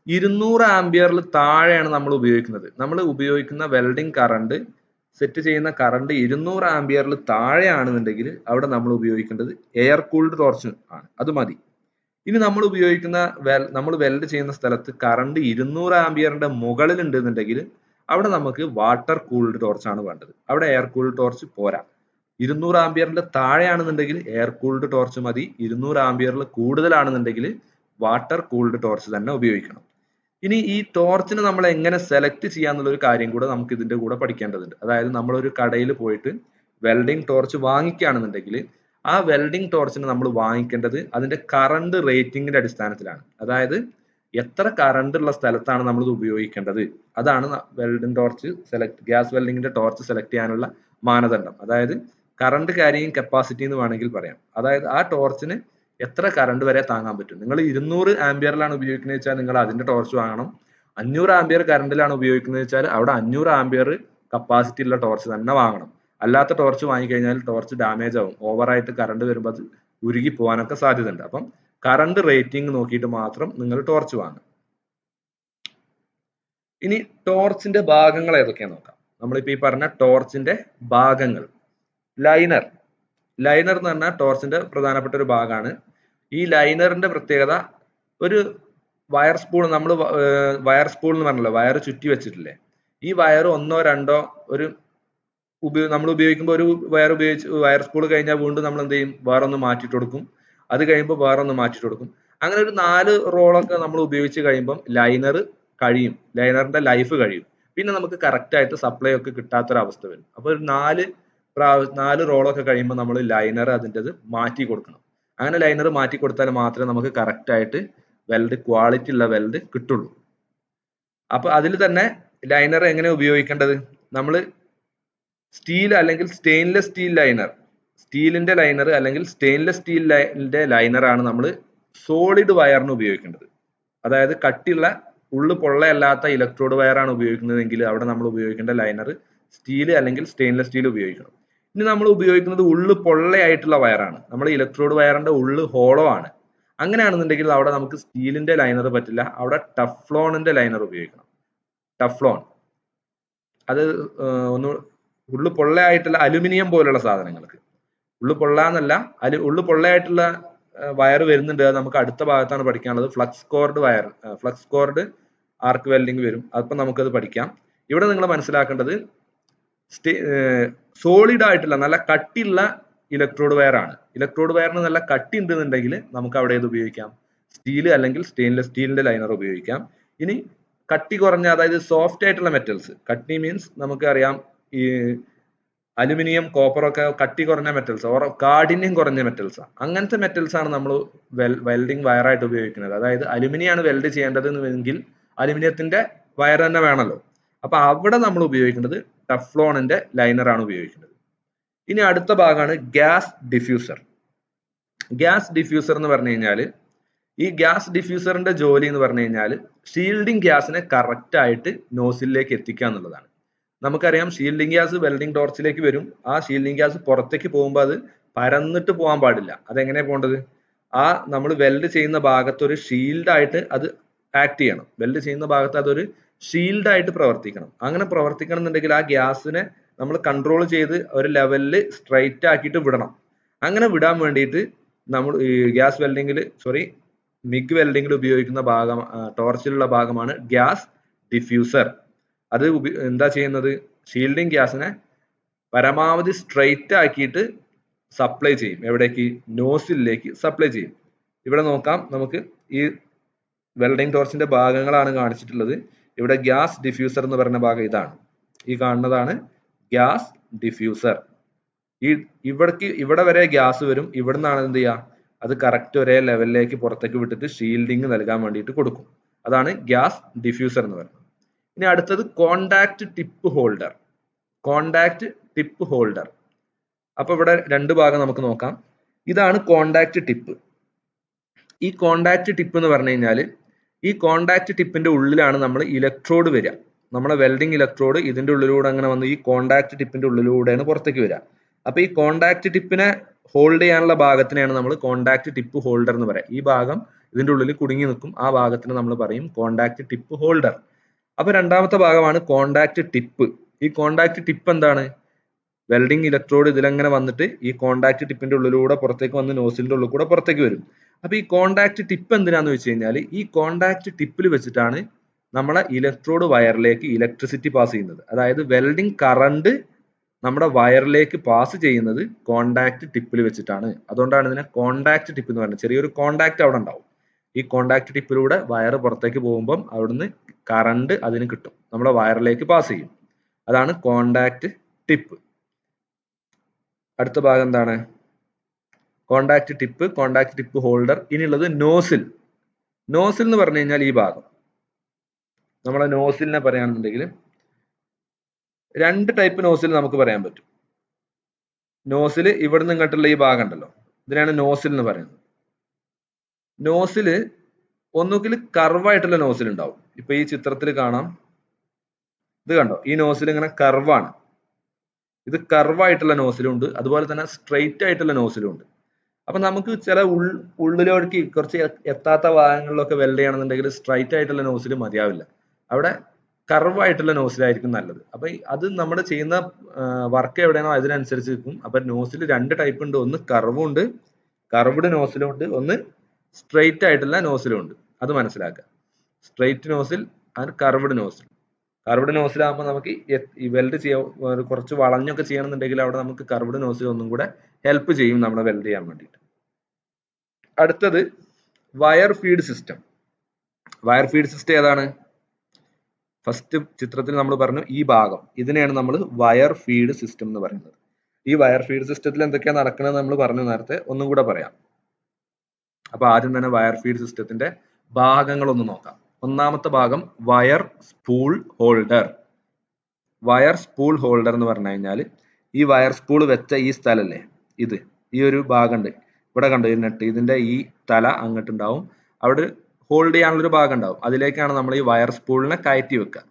200 ആംപിയറിൽ താഴെയാണ് നമ്മൾ ഉപയോഗിക്കുന്നത്. നമ്മൾ ഉപയോഗിക്കുന്ന വെൽഡിംഗ് കറണ്ട്, സെറ്റ് ചെയ്യുന്ന കറണ്ട് 200 ആംപിയറിൽ താഴെയാണെന്നുണ്ടെങ്കിൽ അവിടെ നമ്മൾ ഉപയോഗിക്കേണ്ടത് എയർ കൂൾഡ് ടോർച്ച് ആണ്. അത് മതി. ഇനി നമ്മൾ ഉപയോഗിക്കുന്ന നമ്മൾ വെൽഡ് ചെയ്യുന്ന സ്ഥലത്ത് കറണ്ട് 200 ആംപിയറിന്റെ മുകളിൽ ഉണ്ടെന്നുണ്ടെങ്കിൽ അവിടെ നമുക്ക് വാട്ടർ കൂൾഡ് ടോർച്ച് ആണ് വേണ്ടത്. അവിടെ എയർ കൂൾഡ് ടോർച്ച് പോരാ. 200 ആംപിയറിന്റെ താഴെയാണെന്നുണ്ടെങ്കിൽ എയർ കൂൾഡ് ടോർച്ച് മതി. 200 ആംപിയറിൽ കൂടുതലാണെന്നുണ്ടെങ്കിൽ വാട്ടർ കൂൾഡ് ടോർച്ച് തന്നെ ഉപയോഗിക്കണം. ഇനി ഈ ടോർച്ചിനെ നമ്മൾ എങ്ങനെ സെലക്ട് ചെയ്യാന്നുള്ള ഒരു കാര്യം കൂടെ നമുക്ക് ഇതിന്റെ കൂടെ പഠിക്കേണ്ടതുണ്ട്. അതായത് നമ്മൾ ഒരു കടയിൽ പോയിട്ട് വെൽഡിംഗ് ടോർച്ച് വാങ്ങിക്കുകയാണെന്നുണ്ടെങ്കിൽ ആ വെൽഡിംഗ് ടോർച്ചിന് നമ്മൾ വാങ്ങിക്കേണ്ടത് അതിന്റെ കറണ്ട് റേറ്റിംഗിന്റെ അടിസ്ഥാനത്തിലാണ്. അതായത് എത്ര കറണ്ട് ഉള്ള സ്ഥലത്താണ് നമ്മൾ ഇത് ഉപയോഗിക്കേണ്ടത്. അതാണ് വെൽഡിംഗ് ടോർച്ച് ഗ്യാസ് വെൽഡിങ്ങിന്റെ ടോർച്ച് സെലക്ട് ചെയ്യാനുള്ള മാനദണ്ഡം. അതായത് കറണ്ട് ക്യാരിയിങ് കപ്പാസിറ്റി എന്ന് വേണമെങ്കിൽ പറയാം. അതായത് ആ ടോർച്ചിന് എത്ര കറണ്ട് വരെ താങ്ങാൻ പറ്റും. നിങ്ങൾ 200 ആംപിയറിലാണ് ഉപയോഗിക്കുന്നത് വെച്ചാൽ നിങ്ങൾ അതിന്റെ ടോർച്ച് വാങ്ങണം. 500 ആംപിയർ കറണ്ടിലാണ് ഉപയോഗിക്കുന്നത് വെച്ചാൽ അവിടെ 500 ആംപിയർ കപ്പാസിറ്റി ഉള്ള ടോർച്ച് തന്നെ വാങ്ങണം. അല്ലാത്ത ടോർച്ച് വാങ്ങിക്കഴിഞ്ഞാൽ ടോർച്ച് ഡാമേജ് ആവും. ഓവറായിട്ട് കറണ്ട് വരുമ്പോൾ അത് ഉരുകി പോകാനൊക്കെ സാധ്യത ഉണ്ട്. അപ്പം കറണ്ട് റേറ്റിംഗ് നോക്കിയിട്ട് മാത്രം നിങ്ങൾ ടോർച്ച് വാങ്ങുക. ഇനി ടോർച്ചിന്റെ ഭാഗങ്ങൾ ഏതൊക്കെയാന്ന് നോക്കാം. നമ്മളിപ്പോ ഈ പറഞ്ഞ ടോർച്ചിന്റെ ഭാഗങ്ങൾ. ലൈനർ ലൈനർ എന്ന് പറഞ്ഞാൽ ടോർച്ചിന്റെ പ്രധാനപ്പെട്ട ഒരു ഭാഗമാണ്. ഈ ലൈനറിന്റെ പ്രത്യേകത ഒരു വയർ സ്പൂൾ, നമ്മൾ വയർ സ്പൂൾ എന്ന് പറഞ്ഞല്ലോ, വയർ ചുറ്റി വെച്ചിട്ടില്ലേ, ഈ വയർ ഒന്നോ രണ്ടോ ഒരു നമ്മൾ ഉപയോഗിക്കുമ്പോൾ ഒരു വയർ സ്പൂൾ കഴിഞ്ഞാൽ വീണ്ടും നമ്മൾ എന്ത് ചെയ്യും, വേറൊന്ന് മാറ്റിയിട്ട് കൊടുക്കും, അത് കഴിയുമ്പോൾ വേറൊന്ന് മാറ്റിയിട്ട് കൊടുക്കും. അങ്ങനെ ഒരു 4 റോളൊക്കെ നമ്മൾ ഉപയോഗിച്ച് കഴിയുമ്പം ലൈനർ കഴിയും, ലൈനറിന്റെ ലൈഫ് കഴിയും. പിന്നെ നമുക്ക് കറക്റ്റ് ആയിട്ട് സപ്ലൈ ഒക്കെ കിട്ടാത്തൊരവസ്ഥ വരും. അപ്പോൾ ഒരു 4 റോളൊക്കെ കഴിയുമ്പോൾ നമ്മൾ ലൈനർ അതിൻ്റെത് മാറ്റി കൊടുക്കണം. അങ്ങനെ ലൈനർ മാറ്റി കൊടുത്താൽ മാത്രമേ നമുക്ക് കറക്റ്റ് ആയിട്ട് വെൽഡ്, ക്വാളിറ്റി ഉള്ള വെൽഡ് കിട്ടുള്ളൂ. അപ്പൊ അതിൽ തന്നെ ലൈനർ എങ്ങനെ ഉപയോഗിക്കേണ്ടത്, നമ്മൾ സ്റ്റീൽ അല്ലെങ്കിൽ സ്റ്റെയിൻലെസ് സ്റ്റീൽ ലൈനർ, സ്റ്റീലിന്റെ ലൈനർ അല്ലെങ്കിൽ സ്റ്റെയിൻലെസ് സ്റ്റീലിന്റെ ലൈനറാണ് നമ്മൾ സോളിഡ് വയറിന് ഉപയോഗിക്കേണ്ടത്. അതായത് കട്ടിയുള്ള ഉള്ളു പൊള്ളയല്ലാത്ത ഇലക്ട്രോഡ് വയറാണ് ഉപയോഗിക്കുന്നതെങ്കിൽ അവിടെ നമ്മൾ ഉപയോഗിക്കേണ്ട ലൈനർ സ്റ്റീൽ അല്ലെങ്കിൽ സ്റ്റെയിൻലെസ് സ്റ്റീൽ ഉപയോഗിക്കണം. ഇനി നമ്മൾ ഉപയോഗിക്കുന്നത് ഉള്ളു പൊള്ളയായിട്ടുള്ള വയറാണ്, നമ്മൾ ഇലക്ട്രോഡ് വയറിന്റെ ഉള്ളു ഹോളോ ആണ്, അങ്ങനെയാണെന്നുണ്ടെങ്കിൽ അവിടെ നമുക്ക് സ്റ്റീലിന്റെ ലൈനർ പറ്റില്ല, അവിടെ ടഫ്ലോണിന്റെ ലൈനർ ഉപയോഗിക്കണം. ടഫ്ലോൺ അത് ഒന്ന് ഉള്ളു പൊള്ളയായിട്ടുള്ള അലുമിനിയം പോലുള്ള സാധനങ്ങൾക്ക്, ഉള്ളു പൊള്ളാന്നല്ല, ഉള്ളു പൊള്ളയായിട്ടുള്ള വയർ വരുന്നുണ്ട്. അത് നമുക്ക് അടുത്ത ഭാഗത്താണ് പഠിക്കാനുള്ളത്. Flux cored wire, flux cored arc welding വരും, അപ്പം നമുക്കത് പഠിക്കാം. ഇവിടെ നിങ്ങൾ മനസ്സിലാക്കേണ്ടത് സോളിഡ് ആയിട്ടുള്ള നല്ല കട്ടിയുള്ള ഇലക്ട്രോഡ് വയർ ആണ്. ഇലക്ട്രോഡ് വയറിന് നല്ല കട്ടി ഉണ്ടെന്നുണ്ടെങ്കിൽ നമുക്ക് അവിടെ ഏത് ഉപയോഗിക്കാം, സ്റ്റീൽ അല്ലെങ്കിൽ സ്റ്റെയിൻലെസ് സ്റ്റീലിന്റെ ലൈനർ ഉപയോഗിക്കാം. ഇനി കട്ടി കുറഞ്ഞ, അതായത് സോഫ്റ്റ് ആയിട്ടുള്ള മെറ്റൽസ്, കട്ടി മീൻസ് നമുക്കറിയാം ഈ അലുമിനിയം, കോപ്പർ ഒക്കെ കട്ടി കുറഞ്ഞ മെറ്റൽസ്, കാഠിന്യം കുറഞ്ഞ മെറ്റൽസ്, അങ്ങനത്തെ മെറ്റൽസ് ആണ് നമ്മൾ വെൽഡിങ് വയറായിട്ട് ഉപയോഗിക്കുന്നത്. അതായത് അലുമിനിയം ആണ് വെൽഡ് ചെയ്യേണ്ടത് എങ്കിൽ അലുമിനിയത്തിന്റെ വയർ തന്നെ വേണമല്ലോ. അപ്പൊ അവിടെ നമ്മൾ ഉപയോഗിക്കുന്നത് ടഫ്ലോണിന്റെ ലൈനർ ആണ് ഉപയോഗിക്കുന്നത്. ഇനി അടുത്ത ഭാഗമാണ് ഗ്യാസ് ഡിഫ്യൂസർ. ഗ്യാസ് ഡിഫ്യൂസർ എന്ന് പറഞ്ഞു കഴിഞ്ഞാൽ, ഈ ഗ്യാസ് ഡിഫ്യൂസറിന്റെ ജോലി എന്ന് പറഞ്ഞു കഴിഞ്ഞാൽ ഷീൽഡിംഗ് ഗ്യാസിനെ കറക്റ്റ് ആയിട്ട് നോസിലേക്ക് എത്തിക്കുക എന്നുള്ളതാണ്. നമുക്കറിയാം ഷീൽഡിംഗ് ഗ്യാസ് വെൽഡിംഗ് ടോർച്ചിലേക്ക് വരും. ആ ഷീൽഡിംഗ് ഗ്യാസ് പുറത്തേക്ക് പോകുമ്പോൾ അത് പരന്നിട്ട് പോകാൻ പാടില്ല. അതെങ്ങനെ പോകേണ്ടത്, ആ നമ്മൾ വെൽഡ് ചെയ്യുന്ന ഭാഗത്ത് ഒരു ഷീൽഡായിട്ട് അത് ആക്ട് ചെയ്യണം. വെൽഡ് ചെയ്യുന്ന ഭാഗത്ത് അതൊരു ഷീൽഡായിട്ട് പ്രവർത്തിക്കണം. അങ്ങനെ പ്രവർത്തിക്കണം എന്നുണ്ടെങ്കിൽ ആ ഗ്യാസിനെ നമ്മൾ കൺട്രോൾ ചെയ്ത് ഒരു ലെവലിൽ സ്ട്രൈറ്റ് ആക്കിയിട്ട് വിടണം. അങ്ങനെ വിടാൻ വേണ്ടിയിട്ട് നമ്മൾ ഈ ഗ്യാസ് വെൽഡിങ്ങിൽ മിഗ് വെൽഡിങ്ങിൽ ഉപയോഗിക്കുന്ന ഭാഗം, ടോർച്ചിലുള്ള ഭാഗമാണ് ഗ്യാസ് ഡിഫ്യൂസർ. അത് എന്താ ചെയ്യുന്നത്, ഷീൽഡിംഗ് ഗ്യാസിനെ പരമാവധി സ്ട്രൈറ്റ് ആക്കിയിട്ട് സപ്ലൈ ചെയ്യും. എവിടേക്ക്, നോസിലേക്ക് സപ്ലൈ ചെയ്യും. ഇവിടെ നോക്കാം, നമുക്ക് ഈ വെൽഡിംഗ് ടോർച്ചിന്റെ ഭാഗങ്ങളാണ് കാണിച്ചിട്ടുള്ളത്. ഇവിടെ ഗ്യാസ് ഡിഫ്യൂസർ എന്ന് പറയുന്ന ഭാഗം ഇതാണ്, ഈ കാണുന്നതാണ് ഗ്യാസ് ഡിഫ്യൂസർ. ഇവിടെ വരെ ഗ്യാസ് വരും, ഇവിടെ നിന്നാണ് എന്ത് ചെയ്യുക, അത് കറക്റ്റ് ഒരേ ലെവലിലേക്ക് പുറത്തേക്ക് വിട്ടിട്ട് ഷീൽഡിങ് നൽകാൻ വേണ്ടിയിട്ട് കൊടുക്കും. അതാണ് ഗ്യാസ് ഡിഫ്യൂസർ എന്ന് പറയുന്നത്. ഇനി അടുത്തത് contact tip holder. Contact tip holder. അപ്പൊ ഇവിടെ 2 ഭാഗം നമുക്ക് നോക്കാം. ഇതാണ് കോണ്ടാക്ട് ടിപ്പ്. ഈ കോണ്ടാക്ട് ടിപ്പ് എന്ന് പറഞ്ഞു കഴിഞ്ഞാൽ, ഈ കോണ്ടാക്ട് ടിപ്പിന്റെ ഉള്ളിലാണ് നമ്മൾ ഇലക്ട്രോഡ് വരിക. നമ്മളെ വെൽഡിംഗ് ഇലക്ട്രോഡ് ഇതിന്റെ ഉള്ളിലൂടെ അങ്ങനെ വന്ന് ഈ കോണ്ടാക്ട് ടിപ്പിന്റെ ഉള്ളിലൂടെയാണ് പുറത്തേക്ക് വരിക. അപ്പൊ ഈ കോണ്ടാക്ട് ടിപ്പിനെ ഹോൾഡ് ചെയ്യാനുള്ള ഭാഗത്തിനെയാണ് നമ്മൾ കോണ്ടാക്ട് ടിപ്പ് ഹോൾഡർ എന്ന് പറയാം. ഈ ഭാഗം ഇതിന്റെ ഉള്ളിൽ കുടുങ്ങി നിൽക്കും, ആ ഭാഗത്തിന് നമ്മൾ പറയും കോണ്ടാക്ട് ടിപ്പ് ഹോൾഡർ. അപ്പൊ രണ്ടാമത്തെ ഭാഗമാണ് കോണ്ടാക്ട് ടിപ്പ്. ഈ കോണ്ടാക്ട് ടിപ്പ് എന്താണ്, വെൽഡിംഗ് ഇലക്ട്രോഡ് ഇതിലങ്ങനെ വന്നിട്ട് ഈ കോണ്ടാക്ട് ടിപ്പിന്റെ ഉള്ളിലൂടെ പുറത്തേക്ക് വന്ന് നോസിലിന്റെ ഉള്ളിൽ കൂടെ പുറത്തേക്ക് വരും. അപ്പൊ ഈ കോണ്ടാക്ട് ടിപ്പ് എന്തിനാന്ന് വെച്ച് കഴിഞ്ഞാൽ, ഈ കോണ്ടാക്ട് ടിപ്പിൽ വെച്ചിട്ടാണ് നമ്മളെ ഇലക്ട്രോഡ് വയറിലേക്ക് ഇലക്ട്രിസിറ്റി പാസ് ചെയ്യുന്നത്. അതായത് വെൽഡിംഗ് കറണ്ട് നമ്മുടെ വയറിലേക്ക് പാസ് ചെയ്യുന്നത് കോണ്ടാക്ട് ടിപ്പിൽ വെച്ചിട്ടാണ്. അതുകൊണ്ടാണ് ഇതിനെ കോണ്ടാക്ട് ടിപ്പ് എന്ന് പറയുന്നത്. ചെറിയൊരു കോണ്ടാക്ട് അവിടെ ഉണ്ടാവും. ഈ കോണ്ടാക്ട് ടിപ്പിലൂടെ വയർ പുറത്തേക്ക് പോകുമ്പം അവിടുന്ന് കറണ്ട് അതിന് കിട്ടും, നമ്മുടെ വയറിലേക്ക് പാസ് ചെയ്യും. അതാണ് കോണ്ടാക്ട് ടിപ്പ്. അടുത്ത ഭാഗം എന്താണ്, contact tip, contact tip holder. ഇനിയുള്ളത് നോസിൽ. നോസിൽ എന്ന് പറഞ്ഞു കഴിഞ്ഞാൽ ഈ ഭാഗം, നമ്മളെ നോസിലിനെ പറയുകയാണെന്നുണ്ടെങ്കിൽ 2 ടൈപ്പ് നോസിൽ നമുക്ക് പറയാൻ പറ്റും. നോസിൽ ഇവിടുന്ന് ഇങ്ങോട്ടുള്ള ഈ ഭാഗം ഉണ്ടല്ലോ, ഇതിനാണ് നോസിൽ എന്ന് പറയുന്നത്. നോസിൽ ഒന്നുകിൽ കർവായിട്ടുള്ള നോസിൽ ഉണ്ടാവും. ഇപ്പൊ ഈ ചിത്രത്തിൽ കാണാം, ഇത് കണ്ടോ, ഈ നോസിൽ ഇങ്ങനെ കർവാണ്. ഇത് കർവായിട്ടുള്ള നോസിലും ഉണ്ട്, അതുപോലെ തന്നെ സ്ട്രെയിറ്റ് ആയിട്ടുള്ള നോസിലും ഉണ്ട്. അപ്പൊ നമുക്ക് ചില ഉള്ളിലേക്ക് കുറച്ച് എത്താത്ത ഭാഗങ്ങളിലൊക്കെ വെൽഡ് ചെയ്യണമെന്നുണ്ടെങ്കിൽ സ്ട്രൈറ്റ് ആയിട്ടുള്ള നോസിൽ മതിയാവില്ല. അവിടെ കർവ് ആയിട്ടുള്ള നോസിലായിരിക്കും നല്ലത്. അപ്പൊ അത് നമ്മൾ ചെയ്യുന്ന വർക്ക് എവിടെയാണോ അതിനനുസരിച്ച് നിൽക്കും. അപ്പൊ നോസിൽ രണ്ട് ടൈപ്പ് ഉണ്ട്, ഒന്ന് കർവും ഉണ്ട്, കർവ്ഡ് നോസിലും ഉണ്ട്, ഒന്ന് സ്ട്രെയിറ്റ് ആയിട്ടുള്ള നോസിലും ഉണ്ട്. അത് മനസ്സിലാക്കുക. Straight nozzle and curved nozzle. Curved നോസിലാകുമ്പോൾ നമുക്ക് ഈ വെൽഡ് ചെയ്യാൻ കുറച്ച് വളഞ്ഞൊക്കെ ചെയ്യണമെന്നുണ്ടെങ്കിൽ അവിടെ നമുക്ക് കർവ്ഡ് നോസിൽ ഒന്നും കൂടെ ഹെൽപ്പ് ചെയ്യും നമ്മളെ വെൽഡ് ചെയ്യാൻ വേണ്ടിയിട്ട്. അടുത്തത് wire feed system. Wire feed system ഏതാണ്? ഫസ്റ്റ് ചിത്രത്തിൽ നമ്മൾ പറഞ്ഞു ഈ ഭാഗം, ഇതിനെയാണ് നമ്മൾ വയർ ഫീഡ് സിസ്റ്റം എന്ന് പറയുന്നത്. ഈ വയർ ഫീഡ് സിസ്റ്റത്തിൽ എന്തൊക്കെയാണ് നടക്കുന്നത് നമ്മൾ പറഞ്ഞു നേരത്തെ, ഒന്നും കൂടെ പറയാം. അപ്പൊ ആദ്യം തന്നെ വയർ ഫീഡ് സിസ്റ്റത്തിന്റെ ഭാഗങ്ങൾ ഒന്ന് നോക്കാം. ഒന്നാമത്തെ ഭാഗം wire spool holder. Wire spool holder എന്ന് പറഞ്ഞു കഴിഞ്ഞാൽ ഈ വയർ സ്പൂൾ വെച്ച ഈ സ്ഥലല്ലേ, ഇത് ഈ ഒരു ഭാഗമുണ്ട് ഇവിടെ, കണ്ടു ഈ നെട്ട്, ഇതിന്റെ ഈ തല അങ്ങോട്ടുണ്ടാവും, അവിടെ ഹോൾഡ് ചെയ്യാനുള്ളൊരു ഭാഗം ഉണ്ടാവും, അതിലേക്കാണ് നമ്മൾ ഈ വയർ സ്പൂളിനെ കയറ്റി വെക്കുക.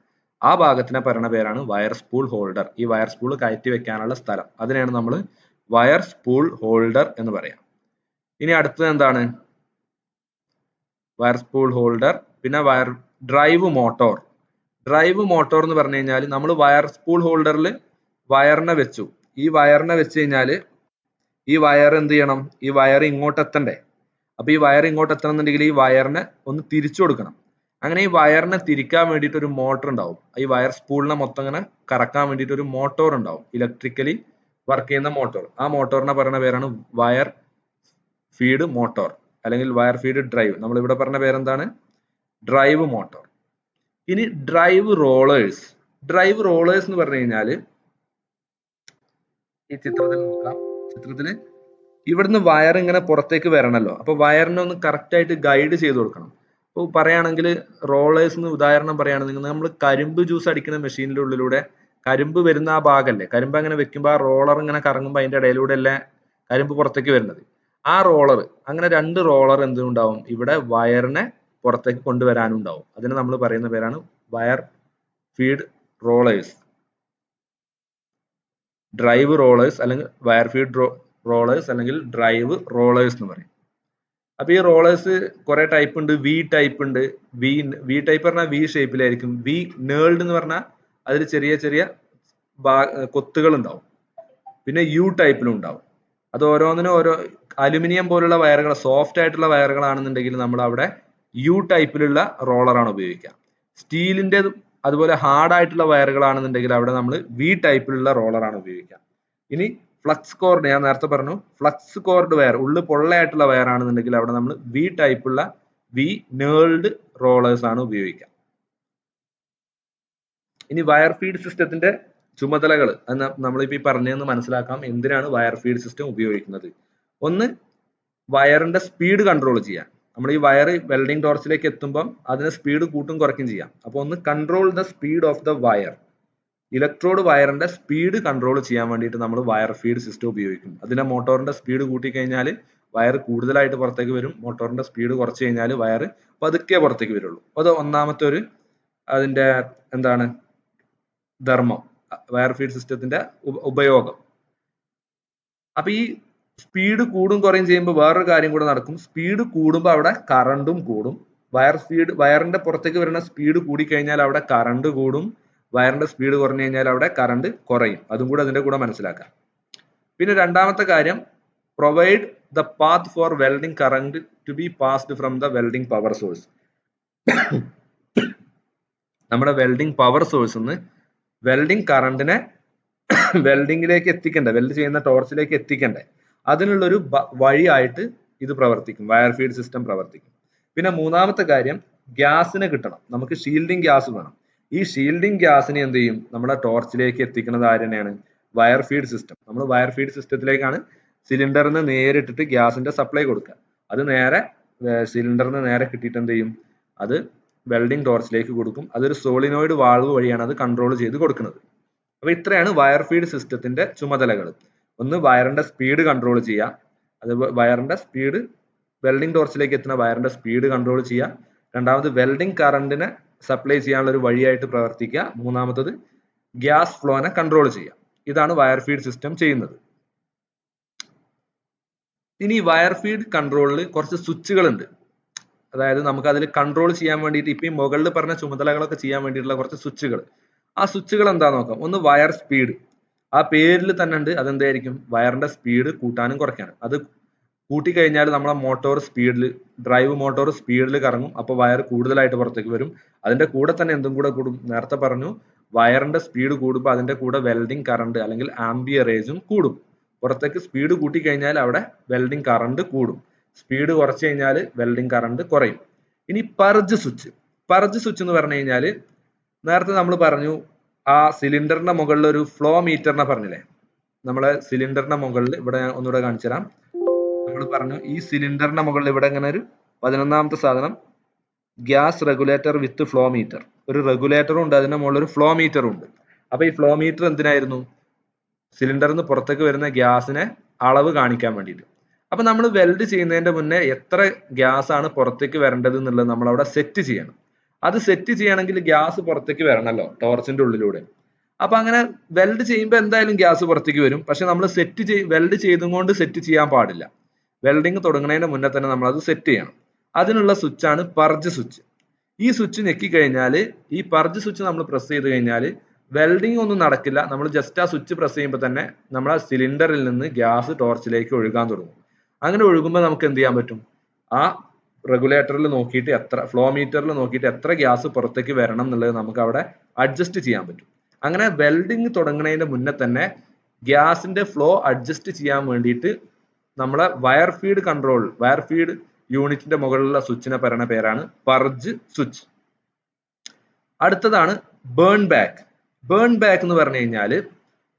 ആ ഭാഗത്തിനെ പറയുന്ന പേരാണ് വയർ സ്പൂൾ ഹോൾഡർ. ഈ വയർ സ്പൂൾ കയറ്റി വെക്കാനുള്ള സ്ഥലം, അതിനെയാണ് നമ്മൾ വയർ സ്പൂൾ ഹോൾഡർ എന്ന് പറയാം. ഇനി അടുത്തത് എന്താണ്? വയർ സ്പൂൾ ഹോൾഡർ, പിന്നെ wire drive motor. Drive motor എന്ന് പറഞ്ഞു കഴിഞ്ഞാൽ നമ്മൾ വയർ സ്പൂൾ ഹോൾഡറിൽ വയറിനെ വെച്ചു. ഈ വയറിനെ വെച്ച് കഴിഞ്ഞാൽ ഈ വയർ എന്ത് ചെയ്യണം? ഈ വയർ ഇങ്ങോട്ട് എത്തണ്ടേ? അപ്പൊ ഈ വയർ ഇങ്ങോട്ട് എത്തണം എന്നുണ്ടെങ്കിൽ ഈ വയറിനെ ഒന്ന് തിരിച്ചു കൊടുക്കണം. അങ്ങനെ ഈ വയറിനെ തിരിക്കാൻ വേണ്ടിയിട്ട് ഒരു മോട്ടർ ഉണ്ടാവും. ഈ വയർ സ്പൂളിനെ മൊത്തം ഇങ്ങനെ കറക്കാൻ വേണ്ടിയിട്ട് ഒരു മോട്ടോർ ഉണ്ടാവും, ഇലക്ട്രിക്കലി വർക്ക് ചെയ്യുന്ന മോട്ടോർ. ആ മോട്ടോറിനെ പറയുന്ന പേരാണ് വയർ ഫീഡ് മോട്ടോർ അല്ലെങ്കിൽ വയർ ഫീഡ് ഡ്രൈവ്. നമ്മൾ ഇവിടെ പറഞ്ഞ പേരെന്താണ്? Drive motor. ഇനി ഡ്രൈവ് റോളേഴ്സ്. ഡ്രൈവ് റോളേഴ്സ് എന്ന് പറഞ്ഞു കഴിഞ്ഞാൽ ഈ ചിത്രത്തിൽ നോക്കാം. ചിത്രത്തിൽ ഇവിടുന്ന് വയർ ഇങ്ങനെ പുറത്തേക്ക് വരണല്ലോ, അപ്പൊ വയറിനെ ഒന്ന് കറക്റ്റ് ആയിട്ട് ഗൈഡ് ചെയ്ത് കൊടുക്കണം. അപ്പോൾ പറയുകയാണെങ്കിൽ റോളേഴ്സ് എന്ന് ഉദാഹരണം പറയുകയാണെങ്കിൽ നമ്മൾ കരിമ്പ് ജ്യൂസ് അടിക്കുന്ന മെഷീനിന്റെ ഉള്ളിലൂടെ കരിമ്പ് വരുന്ന ആ ഭാഗമല്ലേ, കരിമ്പ് അങ്ങനെ വെക്കുമ്പോൾ ആ റോളർ ഇങ്ങനെ കറങ്ങുമ്പോൾ അതിന്റെ ഇടയിലൂടെ അല്ലേ കരിമ്പ് പുറത്തേക്ക് വരുന്നത്. ആ റോളർ, അങ്ങനെ രണ്ട് റോളർ എന്തുണ്ടാവും, ഇവിടെ വയറിനെ പുറത്തേക്ക് കൊണ്ടുവരാനും ഉണ്ടാവും. അതിന് നമ്മൾ പറയുന്ന പേരാണ് wire feed rollers, drive rollers അല്ലെങ്കിൽ വയർ ഫീഡ് റോളേഴ്സ് അല്ലെങ്കിൽ ഡ്രൈവ് റോളേഴ്സ് എന്ന് പറയും. അപ്പൊ ഈ റോളേഴ്സ് കുറെ ടൈപ്പ് ഉണ്ട്. വി ടൈപ്പ് ഉണ്ട്. വി ടൈപ്പ് പറഞ്ഞാൽ വി ഷേപ്പിലായിരിക്കും. വി നേൾഡ് എന്ന് പറഞ്ഞാൽ അതിൽ ചെറിയ ചെറിയ കൊത്തുകൾ ഉണ്ടാവും. പിന്നെ യു ടൈപ്പിലും ഉണ്ടാവും. അത് ഓരോന്നിനും ഓരോ, അലുമിനിയം പോലുള്ള വയറുകൾ, സോഫ്റ്റ് ആയിട്ടുള്ള വയറുകളാണെന്നുണ്ടെങ്കിൽ നമ്മൾ അവിടെ യു ടൈപ്പിലുള്ള റോളറാണ് ഉപയോഗിക്കുക. സ്റ്റീലിന്റെ അതുപോലെ ഹാർഡ് ആയിട്ടുള്ള വയറുകളാണെന്നുണ്ടെങ്കിൽ അവിടെ നമ്മൾ വി ടൈപ്പിലുള്ള റോളറാണ് ഉപയോഗിക്കുക. ഇനി ഫ്ലക്സ് കോർഡ്, ഞാൻ നേരത്തെ പറഞ്ഞു ഫ്ലക്സ് കോർഡ് വയർ, ഉള്ളു പൊള്ളയായിട്ടുള്ള വയർ ആണെന്നുണ്ടെങ്കിൽ അവിടെ നമ്മൾ വി ടൈപ്പുള്ള വി നേൾഡ് റോളേഴ്സ് ആണ് ഉപയോഗിക്കുക. ഇനി വയർ ഫീഡ് സിസ്റ്റത്തിന്റെ ചുമതലകൾ നമ്മളിപ്പോ ഈ പറഞ്ഞതെന്ന് മനസ്സിലാക്കാം എന്തിനാണ് വയർ ഫീഡ് സിസ്റ്റം ഉപയോഗിക്കുന്നത്. ഒന്ന്, വയറിന്റെ സ്പീഡ് കൺട്രോൾ ചെയ്യാൻ. നമ്മൾ ഈ വയർ വെൽഡിംഗ് ടോർച്ചിലേക്ക് എത്തുമ്പോൾ അതിന് സ്പീഡ് കൂട്ടും കുറയ്ക്കും ചെയ്യാം. അപ്പൊ ഒന്ന് control the speed of the wire. Electrode വയറിന്റെ സ്പീഡ് കൺട്രോൾ ചെയ്യാൻ വേണ്ടിയിട്ട് നമ്മൾ വയർ ഫീഡ് സിസ്റ്റം ഉപയോഗിക്കും. അതിന്റെ മോട്ടോറിന്റെ സ്പീഡ് കൂട്ടി കഴിഞ്ഞാൽ വയർ കൂടുതലായിട്ട് പുറത്തേക്ക് വരും, മോട്ടോറിന്റെ സ്പീഡ് കുറച്ച് കഴിഞ്ഞാൽ വയർ പതുക്കെ പുറത്തേക്ക് വരുള്ളൂ. അത് ഒന്നാമത്തെ ഒരു അതിന്റെ എന്താണ് ധർമ്മം, വയർ ഫീഡ് സിസ്റ്റത്തിന്റെ ഉപയോഗം. അപ്പൊ ഈ സ്പീഡ് കൂടും കുറയും ചെയ്യുമ്പോൾ വേറൊരു കാര്യം കൂടെ നടക്കും. സ്പീഡ് കൂടുമ്പോൾ അവിടെ കറണ്ടും കൂടും. വയറിന്റെ പുറത്തേക്ക് വരുന്ന സ്പീഡ് കൂടി കഴിഞ്ഞാൽ അവിടെ കറണ്ട് കൂടും. വയറിന്റെ സ്പീഡ് കുറഞ്ഞു കഴിഞ്ഞാൽ അവിടെ കറണ്ട് കുറയും. അതും കൂടെ അതിന്റെ കൂടെ മനസ്സിലാക്കാം. പിന്നെ രണ്ടാമത്തെ കാര്യം, provide the path for welding current to be passed from the welding power source. നമ്മുടെ വെൽഡിംഗ് പവർ സോഴ്സ് നിന്ന് വെൽഡിംഗ് കറണ്ടിനെ വെൽഡിങ്ങിലേക്ക് എത്തിക്കണ്ടേ, വെൽഡ് ചെയ്യുന്ന ടോർച്ചിലേക്ക് എത്തിക്കണ്ടേ, അതിനുള്ളൊരു വഴിയായിട്ട് ഇത് പ്രവർത്തിക്കും, വയർ ഫീഡ് സിസ്റ്റം പ്രവർത്തിക്കും. പിന്നെ മൂന്നാമത്തെ കാര്യം, ഗ്യാസിനെ കിട്ടണം. നമുക്ക് ഷീൽഡിംഗ് ഗ്യാസ് വേണം. ഈ ഷീൽഡിംഗ് ഗ്യാസിനെ എന്ത് ചെയ്യും, നമ്മുടെ ടോർച്ചിലേക്ക് എത്തിക്കുന്നത് ആര് തന്നെയാണ്? Wire feed system. നമ്മൾ വയർ ഫീഡ് സിസ്റ്റത്തിലേക്കാണ് സിലിണ്ടറിന് നേരിട്ടിട്ട് ഗ്യാസിന്റെ സപ്ലൈ കൊടുക്കുക. അത് നേരെ സിലിണ്ടറിന് നേരെ കിട്ടിയിട്ട് എന്ത് ചെയ്യും, അത് വെൽഡിംഗ് ടോർച്ചിലേക്ക് കൊടുക്കും. അതൊരു സോളിനോയിഡ് വാൾവ് വഴിയാണ് അത് കൺട്രോൾ ചെയ്ത് കൊടുക്കുന്നത്. അപ്പൊ ഇത്രയാണ് വയർ ഫീഡ് സിസ്റ്റത്തിന്റെ ചുമതലകൾ. ഒന്ന്, വയറിന്റെ സ്പീഡ് കൺട്രോൾ ചെയ്യുക. അത് വയറിന്റെ സ്പീഡ്, വെൽഡിംഗ് ടോർച്ചിലേക്ക് എത്തുന്ന വയറിന്റെ സ്പീഡ് കൺട്രോൾ ചെയ്യുക. രണ്ടാമത്, വെൽഡിംഗ് കറണ്ടിനെ സപ്ലൈ ചെയ്യാനുള്ള ഒരു വഴിയായിട്ട് പ്രവർത്തിക്കുക. മൂന്നാമത്തത്, ഗ്യാസ് ഫ്ലോനെ കൺട്രോൾ ചെയ്യുക. ഇതാണ് വയർ ഫീഡ് സിസ്റ്റം ചെയ്യുന്നത്. ഇനി വയർ ഫീഡ് കൺട്രോളിൽ കുറച്ച് സ്വിച്ചുകൾ ഉണ്ട്. അതായത് നമുക്ക് അതിൽ കൺട്രോൾ ചെയ്യാൻ വേണ്ടിയിട്ട് ഇപ്പൊ ഈ മുകളിൽ പറഞ്ഞ ചുമതലകളൊക്കെ ചെയ്യാൻ വേണ്ടിയിട്ടുള്ള കുറച്ച് സ്വിച്ചുകൾ. ആ സ്വിച്ചുകൾ എന്താ നോക്കാം. ഒന്ന് വയർ സ്പീഡ്, ആ പേരിൽ തന്നെ ഉണ്ട് അതെന്തായിരിക്കും, വയറിന്റെ സ്പീഡ് കൂട്ടാനും കുറയ്ക്കാനും. അത് കൂട്ടിക്കഴിഞ്ഞാൽ നമ്മളെ മോട്ടോർ സ്പീഡിൽ, ഡ്രൈവ് മോട്ടോർ സ്പീഡിൽ കറങ്ങും. അപ്പോൾ വയർ കൂടുതലായിട്ട് പുറത്തേക്ക് വരും. അതിന്റെ കൂടെ തന്നെ എന്തും കൂടെ കൂടും, നേരത്തെ പറഞ്ഞു വയറിന്റെ സ്പീഡ് കൂടുമ്പോൾ അതിന്റെ കൂടെ വെൽഡിംഗ് കറണ്ട് അല്ലെങ്കിൽ ആംബിയറേജും കൂടും. പുറത്തേക്ക് സ്പീഡ് കൂട്ടി കഴിഞ്ഞാൽ അവിടെ വെൽഡിംഗ് കറണ്ട് കൂടും, സ്പീഡ് കുറച്ച് കഴിഞ്ഞാൽ വെൽഡിംഗ് കറണ്ട് കുറയും. ഇനി പർജ് സ്വിച്ച്. പർജ് സ്വിച്ച് എന്ന് പറഞ്ഞു കഴിഞ്ഞാൽ നേരത്തെ നമ്മൾ പറഞ്ഞു ആ സിലിണ്ടറിന്റെ മുകളിൽ ഒരു ഫ്ലോ മീറ്ററിനെ പറഞ്ഞില്ലേ, നമ്മളെ സിലിണ്ടറിന്റെ മുകളിൽ ഇവിടെ ഞാൻ ഒന്നുകൂടെ കാണിച്ചു തരാം. നമ്മൾ പറഞ്ഞു ഈ സിലിണ്ടറിന്റെ മുകളിൽ ഇവിടെ ഇങ്ങനെ ഒരു 11ാമത്തെ സാധനം gas regulator with flow meter, ഒരു റെഗുലേറ്ററും ഉണ്ട്, അതിന്റെ മുകളിൽ ഒരു ഫ്ലോ മീറ്ററും ഉണ്ട്. അപ്പൊ ഈ ഫ്ലോ മീറ്റർ എന്തിനായിരുന്നു, സിലിണ്ടറിൽ നിന്ന് പുറത്തേക്ക് വരുന്ന ഗ്യാസിനെ അളവ് കാണിക്കാൻ വേണ്ടിയിട്ട്. അപ്പൊ നമ്മൾ വെൽഡ് ചെയ്യുന്നതിന്റെ മുന്നേ എത്ര ഗ്യാസ് ആണ് പുറത്തേക്ക് വരേണ്ടത് എന്നുള്ളത് നമ്മൾ അവിടെ സെറ്റ് ചെയ്യണം. അത് സെറ്റ് ചെയ്യണമെങ്കിൽ ഗ്യാസ് പുറത്തേക്ക് വരണമല്ലോ ടോർച്ചിന്റെ ഉള്ളിലൂടെ. അപ്പൊ അങ്ങനെ വെൽഡ് ചെയ്യുമ്പോൾ എന്തായാലും ഗ്യാസ് പുറത്തേക്ക് വരും. പക്ഷെ നമ്മൾ വെൽഡ് ചെയ്തുകൊണ്ട് സെറ്റ് ചെയ്യാൻ പാടില്ല. വെൽഡിങ് തുടങ്ങുന്നതിന് മുന്നേ തന്നെ നമ്മൾ അത് സെറ്റ് ചെയ്യണം. അതിനുള്ള സ്വിച്ചാണ് പർജ് സ്വിച്ച്. ഈ സ്വിച്ച് ഞെക്കി കഴിഞ്ഞാൽ, ഈ പർജ് സ്വിച്ച് നമ്മൾ പ്രസ് ചെയ്ത് കഴിഞ്ഞാൽ വെൽഡിങ് ഒന്നും നടക്കില്ല. നമ്മൾ ജസ്റ്റ് ആ സ്വിച്ച് പ്രസ് ചെയ്യുമ്പോൾ തന്നെ നമ്മളെ സിലിണ്ടറിൽ നിന്ന് ഗ്യാസ് ടോർച്ചിലേക്ക് ഒഴുകാൻ തുടങ്ങും. അങ്ങനെ ഒഴുകുമ്പോൾ നമുക്ക് എന്ത് ചെയ്യാൻ പറ്റും, ആ റെഗുലേറ്ററിൽ നോക്കിയിട്ട് ഫ്ലോ മീറ്ററിൽ നോക്കിയിട്ട് എത്ര ഗ്യാസ് പുറത്തേക്ക് വരണം എന്നുള്ളത് നമുക്ക് അവിടെ അഡ്ജസ്റ്റ് ചെയ്യാൻ പറ്റും. അങ്ങനെ വെൽഡിങ് തുടങ്ങുന്നതിന്റെ മുന്നേ തന്നെ ഗ്യാസിന്റെ ഫ്ലോ അഡ്ജസ്റ്റ് ചെയ്യാൻ വേണ്ടിയിട്ട് നമ്മളെ വയർ ഫീഡ് യൂണിറ്റിന്റെ മുകളിലുള്ള സ്വിച്ചിനെ പറയുന്ന പേരാണ് പർജ് സ്വിച്ച്. അടുത്തതാണ് ബേൺ ബാക്ക്. ബേൺ ബാക്ക് എന്ന് പറഞ്ഞു കഴിഞ്ഞാൽ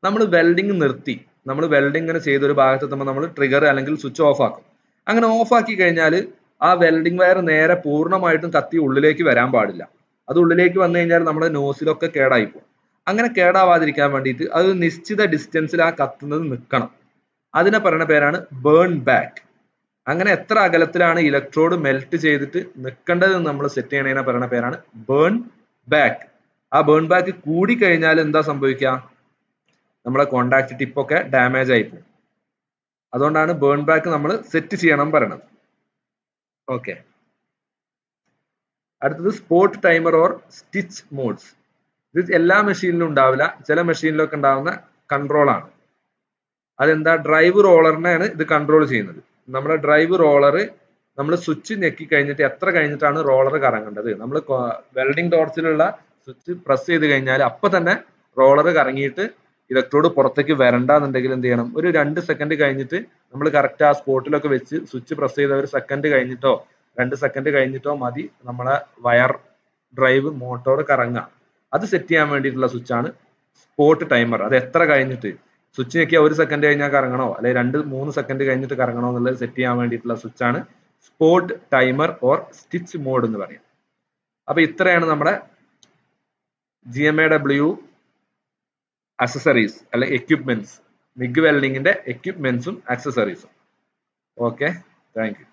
നമ്മൾ വെൽഡിങ് നിർത്തി, നമ്മൾ വെൽഡിങ് ഇങ്ങനെ ചെയ്തൊരു ഭാഗത്തെത്തുമ്പോൾ നമ്മൾ ട്രിഗർ അല്ലെങ്കിൽ സ്വിച്ച് ഓഫ് ആക്കും. അങ്ങനെ ഓഫ് ആക്കി കഴിഞ്ഞാൽ ആ വെൽഡിംഗ് വയർ നേരെ പൂർണ്ണമായിട്ടും കത്തി ഉള്ളിലേക്ക് വരാൻ പാടില്ല. അത് ഉള്ളിലേക്ക് വന്നു കഴിഞ്ഞാൽ നമ്മുടെ നോസിലൊക്കെ കേടായി പോകും. അങ്ങനെ കേടാവാതിരിക്കാൻ വേണ്ടിയിട്ട് അത് നിശ്ചിത ഡിസ്റ്റൻസിൽ ആ കത്തുന്നത് നിൽക്കണം. അതിനെ പറയുന്ന പേരാണ് ബേൺ ബാക്ക്. അങ്ങനെ എത്ര അകലത്തിലാണ് ഇലക്ട്രോഡ് മെൽറ്റ് ചെയ്തിട്ട് നിൽക്കേണ്ടത് നമ്മൾ സെറ്റ് ചെയ്യണതിനെ പറയുന്ന പേരാണ് ബേൺ ബാക്ക്. ആ ബേൺ ബാക്ക് കൂടി കഴിഞ്ഞാൽ എന്താ സംഭവിക്കുക, നമ്മളെ കോണ്ടാക്ട് ടിപ്പൊക്കെ ഡാമേജ് ആയി പോകും. അതുകൊണ്ടാണ് ബേൺ ബാക്ക് നമ്മൾ സെറ്റ് ചെയ്യണം പറയണത്. ഓക്കെ, അടുത്തത് spot timer or stitch modes. ഇത് എല്ലാ മെഷീനിലും ഉണ്ടാവില്ല, ചില മെഷീനിലൊക്കെ ഉണ്ടാവുന്ന കൺട്രോൾ ആണ്. അതെന്താ, ഡ്രൈവ് റോളറിനെയാണ് ഇത് കൺട്രോൾ ചെയ്യുന്നത്. നമ്മുടെ ഡ്രൈവ് റോളർ നമ്മൾ സ്വിച്ച് ഞെക്കി കഴിഞ്ഞിട്ട് എത്ര കഴിഞ്ഞിട്ടാണ് റോളർ കറങ്ങേണ്ടത്, നമ്മൾ വെൽഡിംഗ് ടോർച്ചിലുള്ള സ്വിച്ച് പ്രസ് ചെയ്ത് കഴിഞ്ഞാൽ അപ്പൊ തന്നെ റോളർ കറങ്ങിയിട്ട് ഇലക്ട്രോഡ് പുറത്തേക്ക് വരണ്ടെന്നുണ്ടെങ്കിൽ എന്ത് ചെയ്യണം, ഒരു 2 സെക്കൻഡ് കഴിഞ്ഞിട്ട് നമ്മൾ കറക്റ്റ് ആ സ്പോട്ടിലൊക്കെ വെച്ച് സ്വിച്ച് പ്രസ് ചെയ്ത ഒരു സെക്കൻഡ് കഴിഞ്ഞിട്ടോ 2 സെക്കൻഡ് കഴിഞ്ഞിട്ടോ മതി നമ്മളെ വയർ ഡ്രൈവ് മോട്ടോർ കറങ്ങുക. അത് സെറ്റ് ചെയ്യാൻ വേണ്ടിയിട്ടുള്ള സ്വിച്ചാണ് സ്പോട്ട് ടൈമർ. അത് എത്ര കഴിഞ്ഞിട്ട് സ്വിച്ച് ഞെക്കിയാൽ 1 സെക്കൻഡ് കഴിഞ്ഞാൽ കറങ്ങണോ അല്ലെങ്കിൽ 2-3 സെക്കൻഡ് കഴിഞ്ഞിട്ട് കറങ്ങണോ എന്നുള്ളത് സെറ്റ് ചെയ്യാൻ വേണ്ടിയിട്ടുള്ള സ്വിച്ചാണ് spot timer or stitch mode എന്ന് പറയും. അപ്പൊ ഇത്രയാണ് നമ്മുടെ GMAW അക്സസറീസ് അല്ലെ എക്യുപ്മെന്റ്സ്, മിഗ് വെൽഡിങ്ങിന്റെ എക്യുപ്മെന്റ്സും ആക്സസറീസും. Okay, thank U.